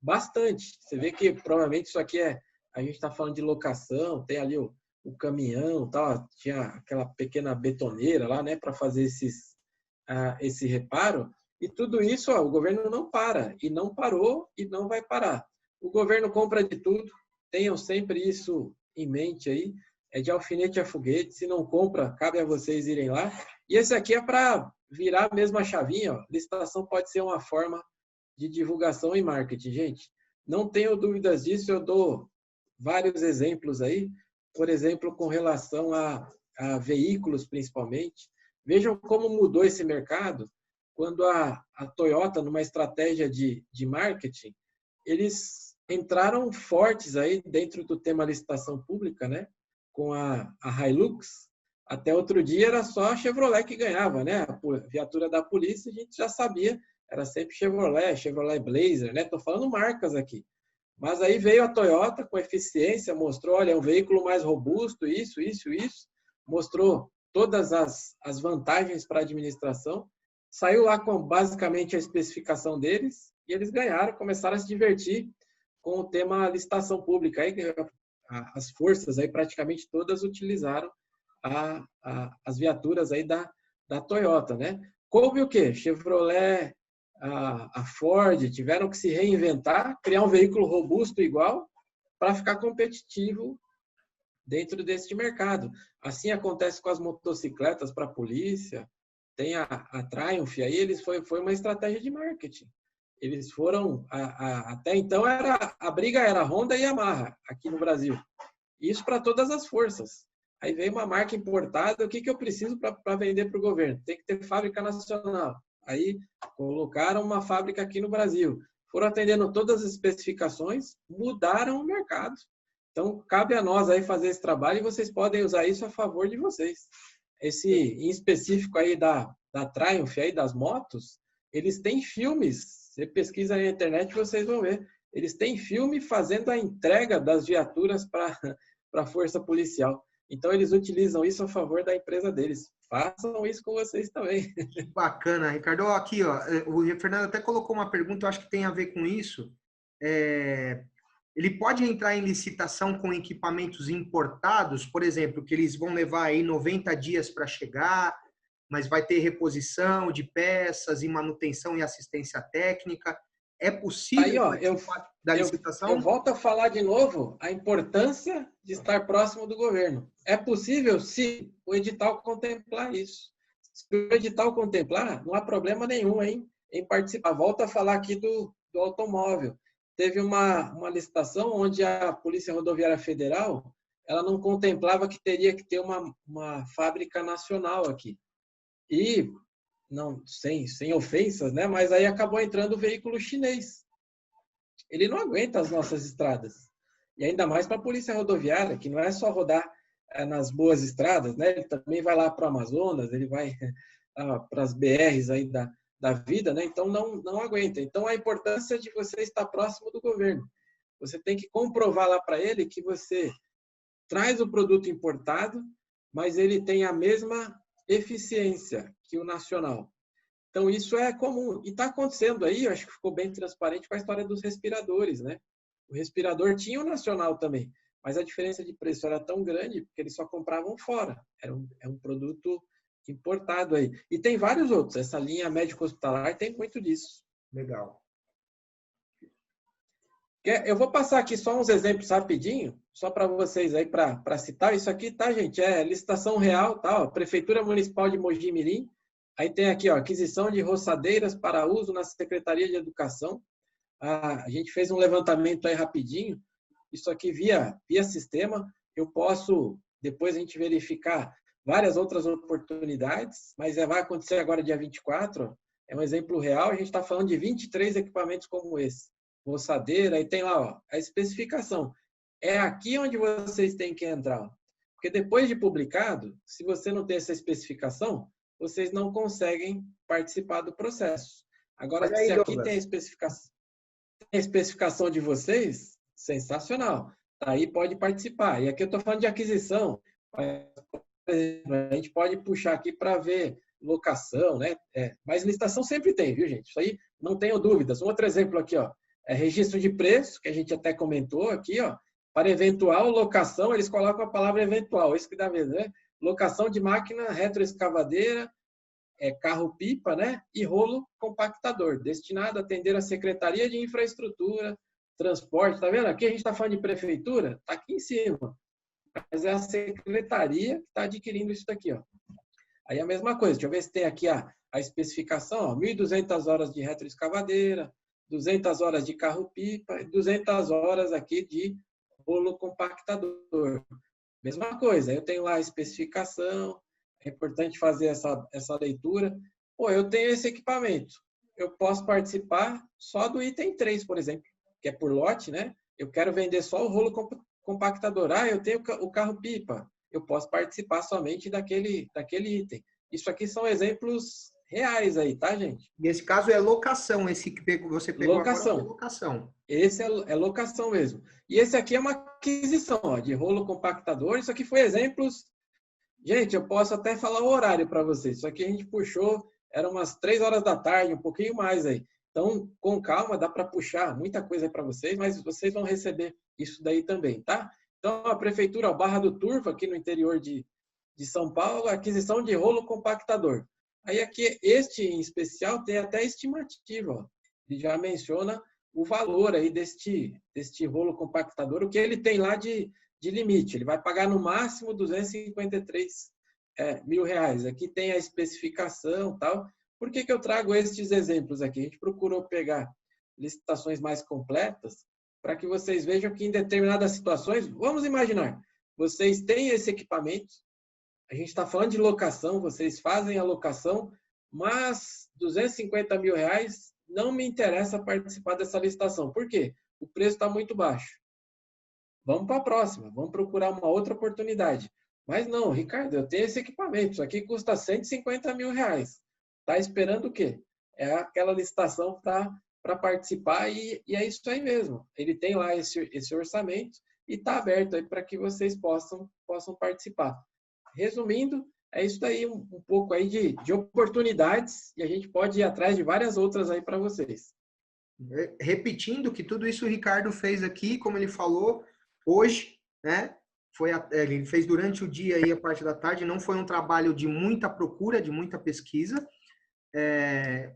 bastante. Você vê que provavelmente isso aqui a gente está falando de locação, tem ali o caminhão, tal, tinha aquela pequena betoneira lá, né, para fazer esse reparo. E tudo isso, o governo não para, e não parou e não vai parar. O governo compra de tudo, tenham sempre isso em mente aí, é de alfinete a foguete, se não compra, cabe a vocês irem lá. E esse aqui é para virar a mesma chavinha, ó. Licitação pode ser uma forma de divulgação e marketing, gente. Não tenho dúvidas disso, eu dou vários exemplos aí, por exemplo, com relação a veículos principalmente. Vejam como mudou esse mercado quando a Toyota, numa estratégia de marketing, eles entraram fortes aí dentro do tema licitação pública, né? Com a Hilux. Até outro dia era só a Chevrolet que ganhava, né? A viatura da polícia a gente já sabia, era sempre Chevrolet Blazer, né? Estou falando marcas aqui. Mas aí veio a Toyota com eficiência, mostrou, olha, é um veículo mais robusto, isso. Mostrou todas as vantagens para a administração. Saiu lá com basicamente a especificação deles e eles ganharam, começaram a se divertir com o tema licitação pública. Aí, as forças aí praticamente todas utilizaram as viaturas aí da Toyota, né? Coube o quê? Chevrolet, a Ford tiveram que se reinventar, criar um veículo robusto igual para ficar competitivo dentro deste mercado. Assim acontece com as motocicletas para a polícia, tem a Triumph, aí foi uma estratégia de marketing. Eles foram, até então, a briga era Honda e Yamaha, aqui no Brasil. Isso para todas as forças. Aí veio uma marca importada, o que eu preciso para vender para o governo? Tem que ter fábrica nacional. Aí colocaram uma fábrica aqui no Brasil. Foram atendendo todas as especificações, mudaram o mercado. Então, cabe a nós aí fazer esse trabalho e vocês podem usar isso a favor de vocês. Esse, em específico aí da Triumph, aí das motos, eles têm filmes. Você pesquisa na internet e vocês vão ver. Eles têm filme fazendo a entrega das viaturas para a força policial. Então, eles utilizam isso a favor da empresa deles. Façam isso com vocês também. Bacana, Ricardo. Aqui, ó, o Fernando até colocou uma pergunta, eu acho que tem a ver com isso. Ele pode entrar em licitação com equipamentos importados, por exemplo, que eles vão levar aí 90 dias para chegar, mas vai ter reposição de peças e manutenção e assistência técnica. É possível aí, ó, da licitação? Eu volto a falar de novo a importância de estar próximo do governo. É possível se o edital contemplar isso. Se o edital contemplar, não há problema nenhum em participar. Volto a falar aqui do automóvel. Teve uma licitação onde a Polícia Rodoviária Federal ela não contemplava que teria que ter uma fábrica nacional aqui. E, não, sem ofensas, né? Mas aí acabou entrando o veículo chinês. Ele não aguenta as nossas estradas. E ainda mais para a Polícia Rodoviária, que não é só rodar nas boas estradas, né? Ele também vai lá para o Amazonas, ele vai para as BRs aí da vida, né? Então não aguenta. Então a importância de você estar próximo do governo. Você tem que comprovar lá para ele que você traz o produto importado, mas ele tem a mesma eficiência que o nacional. Então isso é comum e está acontecendo aí. Eu acho que ficou bem transparente com a história dos respiradores, né? O respirador tinha o nacional também, mas a diferença de preço era tão grande porque eles só compravam fora. É um produto importado aí. E tem vários outros. Essa linha médico-hospitalar tem muito disso. Legal. Eu vou passar aqui só uns exemplos rapidinho, só para vocês aí, para citar. Isso aqui, tá, gente? É licitação real, tá? Ó, Prefeitura Municipal de Mogi Mirim. Aí tem aqui, ó, aquisição de roçadeiras para uso na Secretaria de Educação. A gente fez um levantamento aí rapidinho. Isso aqui via sistema. Eu posso, depois a gente verificar várias outras oportunidades, mas vai acontecer agora dia 24. É um exemplo real. A gente está falando de 23 equipamentos como esse. Roçadeira, e tem lá, ó, a especificação. É aqui onde vocês têm que entrar. Ó. Porque depois de publicado, se você não tem essa especificação, vocês não conseguem participar do processo. Agora, Aí, se aqui Douglas. tem a especificação de vocês, sensacional. Aí pode participar. E aqui eu estou falando de aquisição. A gente pode puxar aqui para ver locação, né? Mas licitação sempre tem, viu, gente? Isso aí não tenho dúvidas. Um outro exemplo aqui, ó. Registro de preço, que a gente até comentou aqui, ó. Para eventual locação, eles colocam a palavra eventual, isso que dá mesmo, né? Locação de máquina retroescavadeira, carro-pipa, né? E rolo compactador, destinado a atender a Secretaria de Infraestrutura, Transporte. Tá vendo? Aqui a gente está falando de prefeitura, tá aqui em cima. Mas é a secretaria que está adquirindo isso daqui, ó. Aí a mesma coisa, deixa eu ver se tem aqui a especificação, ó, 1.200 horas de retroescavadeira, 200 horas de carro-pipa, 200 horas aqui de rolo compactador. Mesma coisa, eu tenho lá a especificação, é importante fazer essa leitura. Pô, eu tenho esse equipamento, eu posso participar só do item 3, por exemplo, que é por lote, né? Eu quero vender só o rolo compactador. Eu tenho o carro-pipa, eu posso participar somente daquele item. Isso aqui são exemplos reais aí, tá, gente? Nesse caso é locação, esse que você pegou agora foi locação. Esse é locação mesmo. E esse aqui é uma aquisição, ó, de rolo compactador. Isso aqui foi exemplos. Gente, eu posso até falar o horário para vocês. Isso aqui a gente puxou, eram umas 3 horas da tarde, um pouquinho mais aí. Então, com calma, dá para puxar muita coisa para vocês, mas vocês vão receber isso daí também, tá? Então, a Prefeitura Barra do Turvo, aqui no interior de São Paulo, aquisição de rolo compactador. Aí aqui, este em especial, tem até estimativa. Ó. Ele já menciona o valor aí deste rolo compactador, o que ele tem lá de limite. Ele vai pagar no máximo 253 mil reais. Aqui tem a especificação e tal. Por que eu trago estes exemplos aqui? A gente procurou pegar licitações mais completas para que vocês vejam que em determinadas situações, vamos imaginar, vocês têm esse equipamento, a gente está falando de locação, vocês fazem a locação, mas 250 mil reais não me interessa participar dessa licitação. Por quê? O preço está muito baixo. Vamos para a próxima, vamos procurar uma outra oportunidade. Mas não, Ricardo, eu tenho esse equipamento, isso aqui custa 150 mil reais. Está esperando o quê? É aquela licitação para participar e é isso aí mesmo. Ele tem lá esse orçamento e está aberto aí para que vocês possam participar. Resumindo, é isso aí, um pouco aí de oportunidades e a gente pode ir atrás de várias outras aí para vocês. Repetindo que tudo isso o Ricardo fez aqui, como ele falou, hoje, né? Ele fez durante o dia e a parte da tarde, não foi um trabalho de muita procura, de muita pesquisa.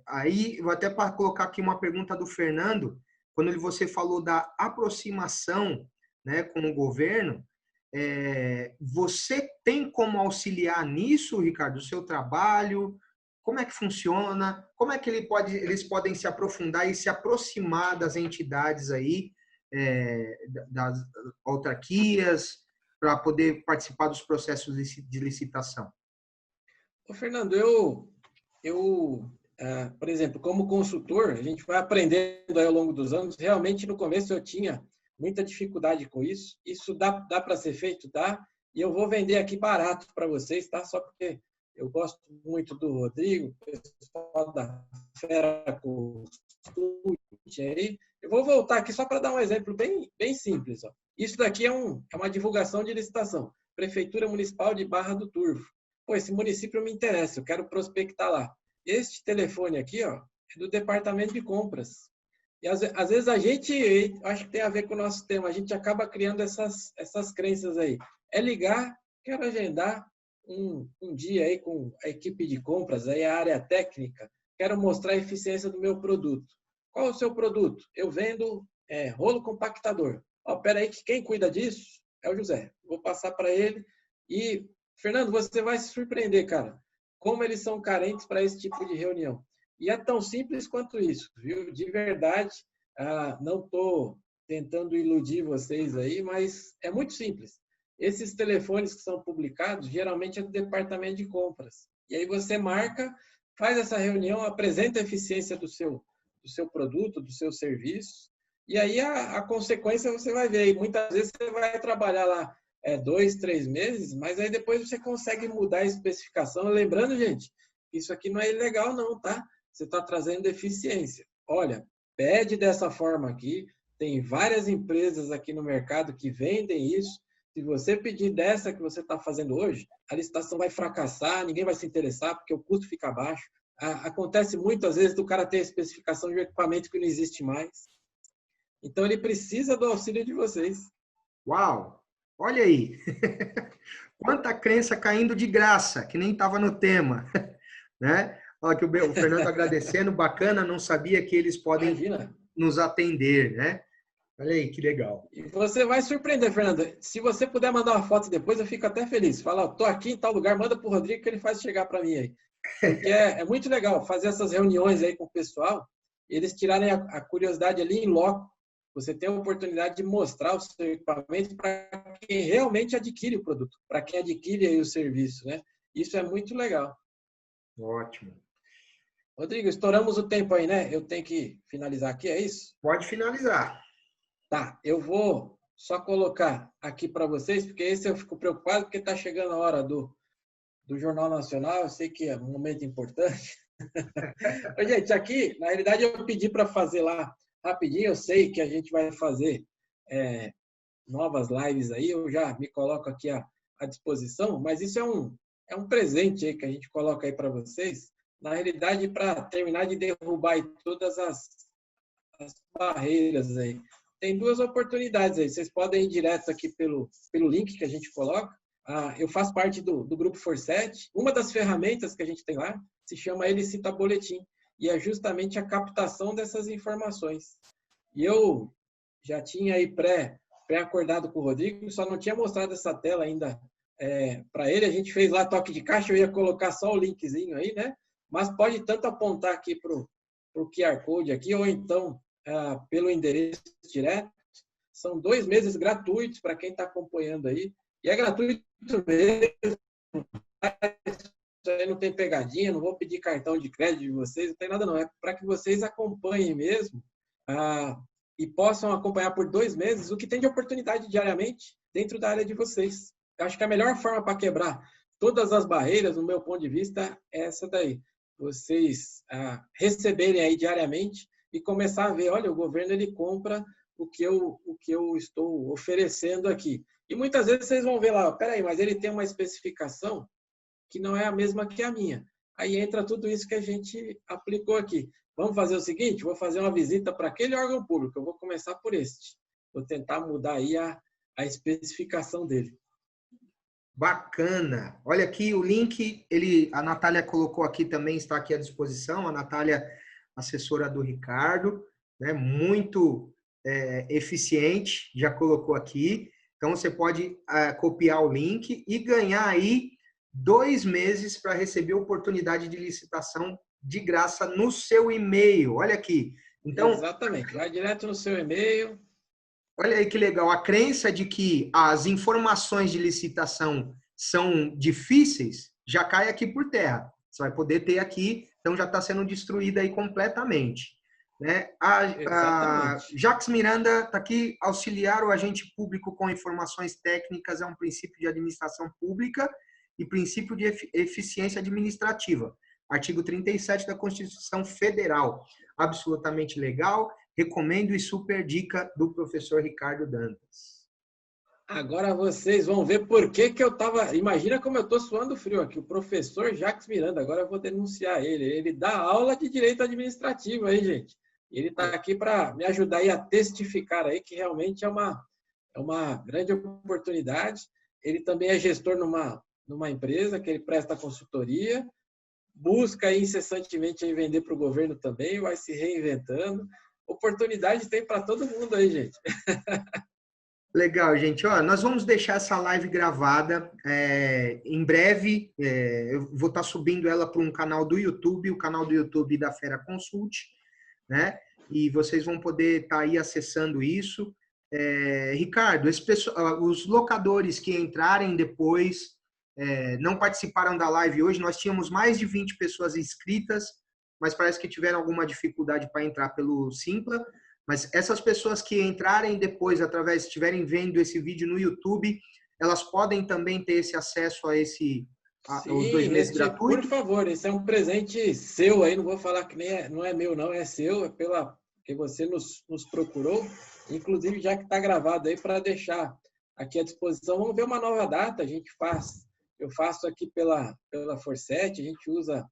Aí, vou até para colocar aqui uma pergunta do Fernando, quando você falou da aproximação, né, com o governo, você tem como auxiliar nisso, Ricardo, o seu trabalho? Como é que funciona? Como é que eles podem se aprofundar e se aproximar das entidades aí, das autarquias, para poder participar dos processos de licitação? Ô, Fernando, por exemplo, como consultor, a gente vai aprendendo aí ao longo dos anos. Realmente, no começo, eu tinha muita dificuldade com isso. Isso dá para ser feito? Dá. E eu vou vender aqui barato para vocês, tá? Só porque eu gosto muito do Rodrigo, pessoal da Fera Consulte aí. Eu vou voltar aqui só para dar um exemplo bem simples. Ó. Isso daqui é uma divulgação de licitação. Prefeitura Municipal de Barra do Turvo. Pô, esse município me interessa, eu quero prospectar lá. Este telefone aqui, ó, é do departamento de compras. E às vezes a gente, acho que tem a ver com o nosso tema, a gente acaba criando essas crenças aí. É ligar, quero agendar um dia aí com a equipe de compras, aí a área técnica, quero mostrar a eficiência do meu produto. Qual é o seu produto? Eu vendo rolo compactador. Ó, peraí, que quem cuida disso é o José. Vou passar para ele. E, Fernando, você vai se surpreender, cara, como eles são carentes para esse tipo de reunião. E é tão simples quanto isso, viu? De verdade, não estou tentando iludir vocês aí, mas é muito simples. Esses telefones que são publicados, geralmente é do departamento de compras. E aí você marca, faz essa reunião, apresenta a eficiência do seu produto, do seu serviço, e aí a consequência você vai ver. E muitas vezes você vai trabalhar lá 2, 3 meses, mas aí depois você consegue mudar a especificação. Lembrando, gente, isso aqui não é ilegal não, tá? Você está trazendo eficiência. Olha, pede dessa forma aqui, tem várias empresas aqui no mercado que vendem isso. Se você pedir dessa que você está fazendo hoje, a licitação vai fracassar, ninguém vai se interessar, porque o custo fica baixo. Acontece muitas vezes do cara ter a especificação de um equipamento que não existe mais. Então, ele precisa do auxílio de vocês. Uau! Olha aí! Quanta crença caindo de graça, que nem estava no tema. Né? Olha que o Fernando agradecendo, bacana, não sabia que eles podem Imagina. nos atender, né? Olha aí, que legal. E você vai surpreender, Fernando. Se você puder mandar uma foto depois, eu fico até feliz. Fala, tô aqui em tal lugar, manda pro Rodrigo que ele faz chegar para mim aí. Porque é muito legal fazer essas reuniões aí com o pessoal, eles tirarem a curiosidade ali em loco. Você tem a oportunidade de mostrar o seu equipamento para quem realmente adquire o produto, para quem adquire aí o serviço, né? Isso é muito legal. Ótimo. Rodrigo, estouramos o tempo aí, né? Eu tenho que finalizar aqui, é isso? Pode finalizar. Tá, eu vou só colocar aqui para vocês, porque esse eu fico preocupado, porque está chegando a hora do Jornal Nacional, eu sei que é um momento importante. Ô, gente, aqui, na realidade, eu pedi para fazer lá rapidinho, eu sei que a gente vai fazer novas lives aí, eu já me coloco aqui à disposição, mas isso é um presente aí que a gente coloca aí para vocês, na realidade, para terminar de derrubar aí todas as barreiras aí. Tem duas oportunidades aí, vocês podem ir direto aqui pelo link que a gente coloca. Eu faço parte do Grupo Forset. Uma das ferramentas que a gente tem lá se chama Elicita Boletim, e é justamente a captação dessas informações. E eu já tinha aí pré-acordado com o Rodrigo, só não tinha mostrado essa tela ainda para ele. A gente fez lá toque de caixa, eu ia colocar só o linkzinho aí, né? Mas pode tanto apontar aqui para o QR Code aqui, ou então pelo endereço direto. São 2 meses gratuitos para quem está acompanhando aí. E é gratuito mesmo. Isso aí não tem pegadinha, não vou pedir cartão de crédito de vocês, não tem nada não. É para que vocês acompanhem mesmo e possam acompanhar por 2 meses o que tem de oportunidade diariamente dentro da área de vocês. Eu acho que a melhor forma para quebrar todas as barreiras, no meu ponto de vista, é essa daí. Vocês receberem aí diariamente e começar a ver, olha, o governo ele compra o que eu estou oferecendo aqui. E muitas vezes vocês vão ver lá, peraí, mas ele tem uma especificação que não é a mesma que a minha. Aí entra tudo isso que a gente aplicou aqui. Vamos fazer o seguinte, vou fazer uma visita para aquele órgão público, eu vou começar por este. Vou tentar mudar aí a especificação dele. Bacana. Olha aqui o link, a Natália colocou aqui também, está aqui à disposição. A Natália, assessora do Ricardo, né? Muito eficiente, já colocou aqui. Então, você pode copiar o link e ganhar aí 2 meses para receber oportunidade de licitação de graça no seu e-mail. Olha aqui. Então, exatamente, vai direto no seu e-mail. Olha aí que legal. A crença de que as informações de licitação são difíceis já cai aqui por terra. Você vai poder ter aqui, então já está sendo destruída aí completamente. né? A Exatamente. Jacques Miranda está aqui, auxiliar o agente público com informações técnicas é um princípio de administração pública e princípio de eficiência administrativa. Artigo 37 da Constituição Federal. Absolutamente legal. Recomendo e super dica do professor Ricardo Dantas. Agora vocês vão ver por que que eu tava. Imagina como eu tô suando frio aqui. O professor Jacques Miranda, agora eu vou denunciar ele. Ele dá aula de direito administrativo aí, gente. Ele está aqui para me ajudar aí a testificar aí que realmente é uma grande oportunidade. Ele também é gestor numa empresa que ele presta consultoria, busca aí incessantemente aí vender para o governo também, vai se reinventando. Oportunidade tem para todo mundo aí, gente. Legal, gente. Ó, nós vamos deixar essa live gravada. Em breve, eu vou estar subindo ela para um canal do YouTube, o canal do YouTube da Fera Consult, né? E vocês vão poder estar aí acessando isso. Ricardo, os locadores que entrarem depois, não participaram da live hoje, nós tínhamos mais de 20 pessoas inscritas, mas parece que tiveram alguma dificuldade para entrar pelo Simpla. Mas essas pessoas que entrarem depois, estiverem vendo esse vídeo no YouTube, elas podem também ter esse acesso a os 2 meses gratuitos? Por favor, esse é um presente seu aí, não vou falar que não é meu, não, é seu, que você nos procurou, inclusive já que está gravado aí para deixar aqui à disposição. Vamos ver uma nova data, eu faço aqui pela Forset, a gente usa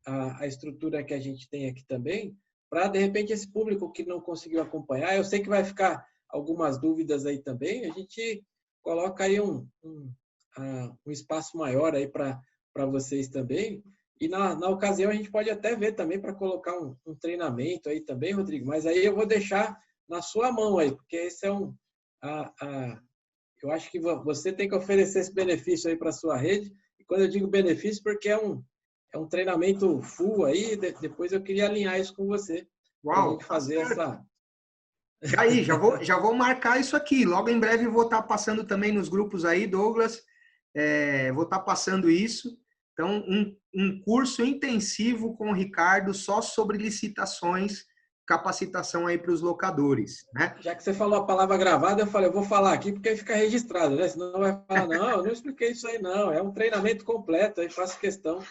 a estrutura que a gente tem aqui também, para, de repente, esse público que não conseguiu acompanhar, eu sei que vai ficar algumas dúvidas aí também, a gente coloca aí um espaço maior aí para vocês também, e na ocasião a gente pode até ver também para colocar um treinamento aí também, Rodrigo, mas aí eu vou deixar na sua mão aí, porque esse é eu acho que você tem que oferecer esse benefício aí para a sua rede, e quando eu digo benefício, porque é um treinamento full aí, depois eu queria alinhar isso com você. Para a gente fazer essa... Aí, já vou marcar isso aqui. Logo em breve vou estar passando também nos grupos aí, Douglas. Vou estar passando isso. Então, um curso intensivo com o Ricardo só sobre licitações, capacitação aí para os locadores, né? Já que você falou a palavra gravada, eu falei, eu vou falar aqui porque aí fica registrado, né? Senão vai falar, não, eu não expliquei isso aí, não. É um treinamento completo, aí faço questão.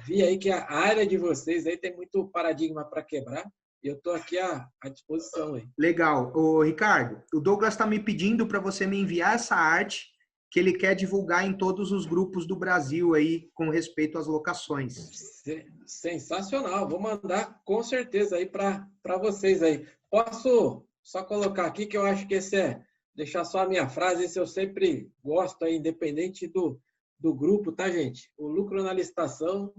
Vi aí que a área de vocês aí tem muito paradigma para quebrar e eu estou aqui à disposição aí. Legal. Ô, Ricardo, o Douglas está me pedindo para você me enviar essa arte que ele quer divulgar em todos os grupos do Brasil aí com respeito às locações. Sensacional. Vou mandar com certeza aí para vocês aí. Posso só colocar aqui que eu acho que deixar só a minha frase, esse eu sempre gosto aí, independente do grupo, tá, gente? O lucro na licitação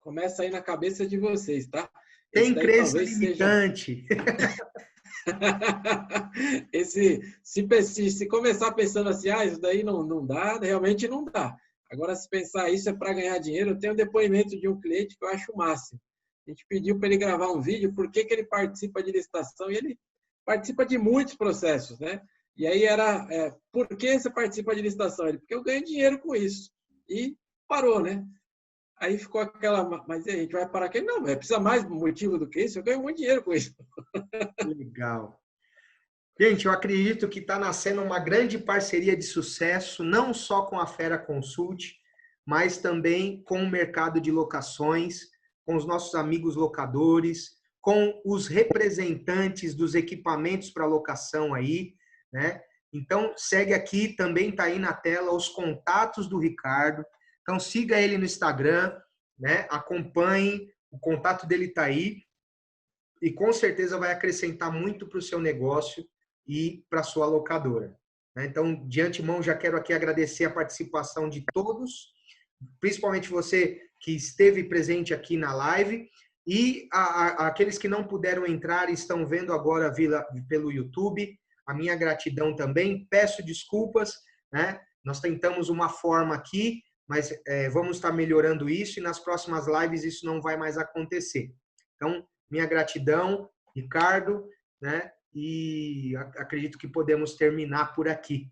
começa aí na cabeça de vocês, tá? Tem crença limitante. Se começar pensando assim, isso daí não dá, realmente não dá. Agora, se pensar isso é para ganhar dinheiro, eu tenho um depoimento de um cliente que eu acho o máximo. A gente pediu para ele gravar um vídeo, por que ele participa de licitação, e ele participa de muitos processos, né? E aí por que você participa de licitação? Porque eu ganho dinheiro com isso. E parou, né? Aí ficou mas a gente vai parar aqui? Não, precisa mais motivo do que isso, eu ganho muito dinheiro com isso. Legal. Gente, eu acredito que está nascendo uma grande parceria de sucesso, não só com a Fera Consult, mas também com o mercado de locações, com os nossos amigos locadores, com os representantes dos equipamentos para locação aí, né? Então, segue aqui, também está aí na tela os contatos do Ricardo. Então, siga ele no Instagram, né? Acompanhe, o contato dele está aí e com certeza vai acrescentar muito para o seu negócio e para a sua locadora. Então, de antemão, já quero aqui agradecer a participação de todos, principalmente você que esteve presente aqui na live e aqueles que não puderam entrar e estão vendo agora pelo YouTube. A minha gratidão também. Peço desculpas, né? Nós tentamos uma forma aqui, mas vamos estar melhorando isso e nas próximas lives isso não vai mais acontecer. Então, minha gratidão, Ricardo, né? E acredito que podemos terminar por aqui.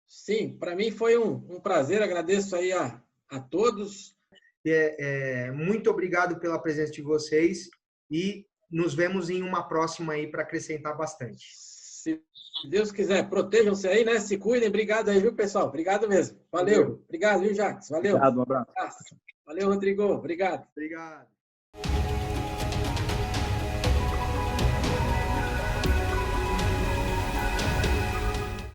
Sim, para mim foi um prazer, agradeço aí a todos. Muito obrigado pela presença de vocês e nos vemos em uma próxima aí para acrescentar bastante. Se Deus quiser, protejam-se aí, né? Se cuidem. Obrigado aí, viu, pessoal? Obrigado mesmo. Valeu. Obrigado, viu, Jacques? Valeu. Obrigado, um abraço. Valeu, Rodrigo. Obrigado. Obrigado.